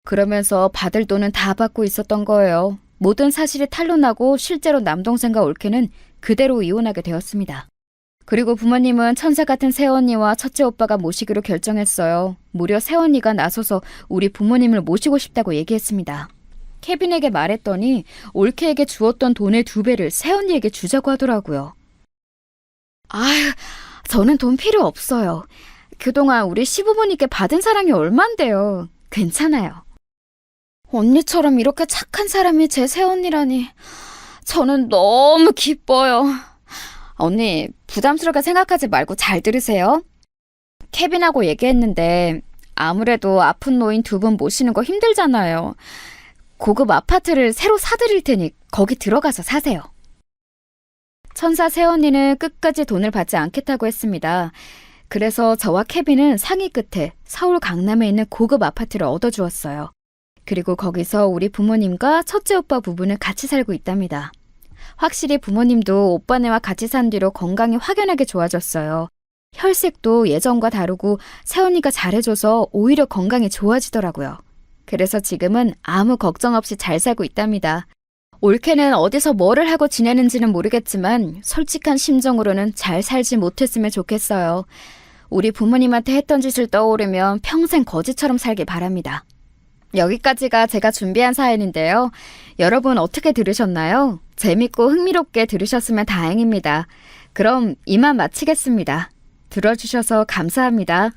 그러면서 받을 돈은 다 받고 있었던 거예요. 모든 사실이 탄로나고 실제로 남동생과 올케는 그대로 이혼하게 되었습니다. 그리고 부모님은 천사 같은 새언니와 첫째 오빠가 모시기로 결정했어요. 무려 새언니가 나서서 우리 부모님을 모시고 싶다고 얘기했습니다. 케빈에게 말했더니 올케에게 주었던 돈의 2배를 새언니에게 주자고 하더라고요. 아휴, 저는 돈 필요 없어요. 그동안 우리 시부모님께 받은 사랑이 얼만데요. 괜찮아요. 언니처럼 이렇게 착한 사람이 제 새언니라니 저는 너무 기뻐요. 언니, 부담스럽게 생각하지 말고 잘 들으세요. 케빈하고 얘기했는데 아무래도 아픈 노인 2분 모시는 거 힘들잖아요. 고급 아파트를 새로 사드릴 테니 거기 들어가서 사세요. 천사 새언니는 끝까지 돈을 받지 않겠다고 했습니다. 그래서 저와 케빈은 상의 끝에 서울 강남에 있는 고급 아파트를 얻어주었어요. 그리고 거기서 우리 부모님과 첫째 오빠 부부는 같이 살고 있답니다. 확실히 부모님도 오빠네와 같이 산 뒤로 건강이 확연하게 좋아졌어요. 혈색도 예전과 다르고 새언니가 잘해줘서 오히려 건강이 좋아지더라고요. 그래서 지금은 아무 걱정 없이 잘 살고 있답니다. 올케는 어디서 뭐를 하고 지내는지는 모르겠지만 솔직한 심정으로는 잘 살지 못했으면 좋겠어요. 우리 부모님한테 했던 짓을 떠오르면 평생 거지처럼 살길 바랍니다. 여기까지가 제가 준비한 사연인데요. 여러분 어떻게 들으셨나요? 재밌고 흥미롭게 들으셨으면 다행입니다. 그럼 이만 마치겠습니다. 들어주셔서 감사합니다.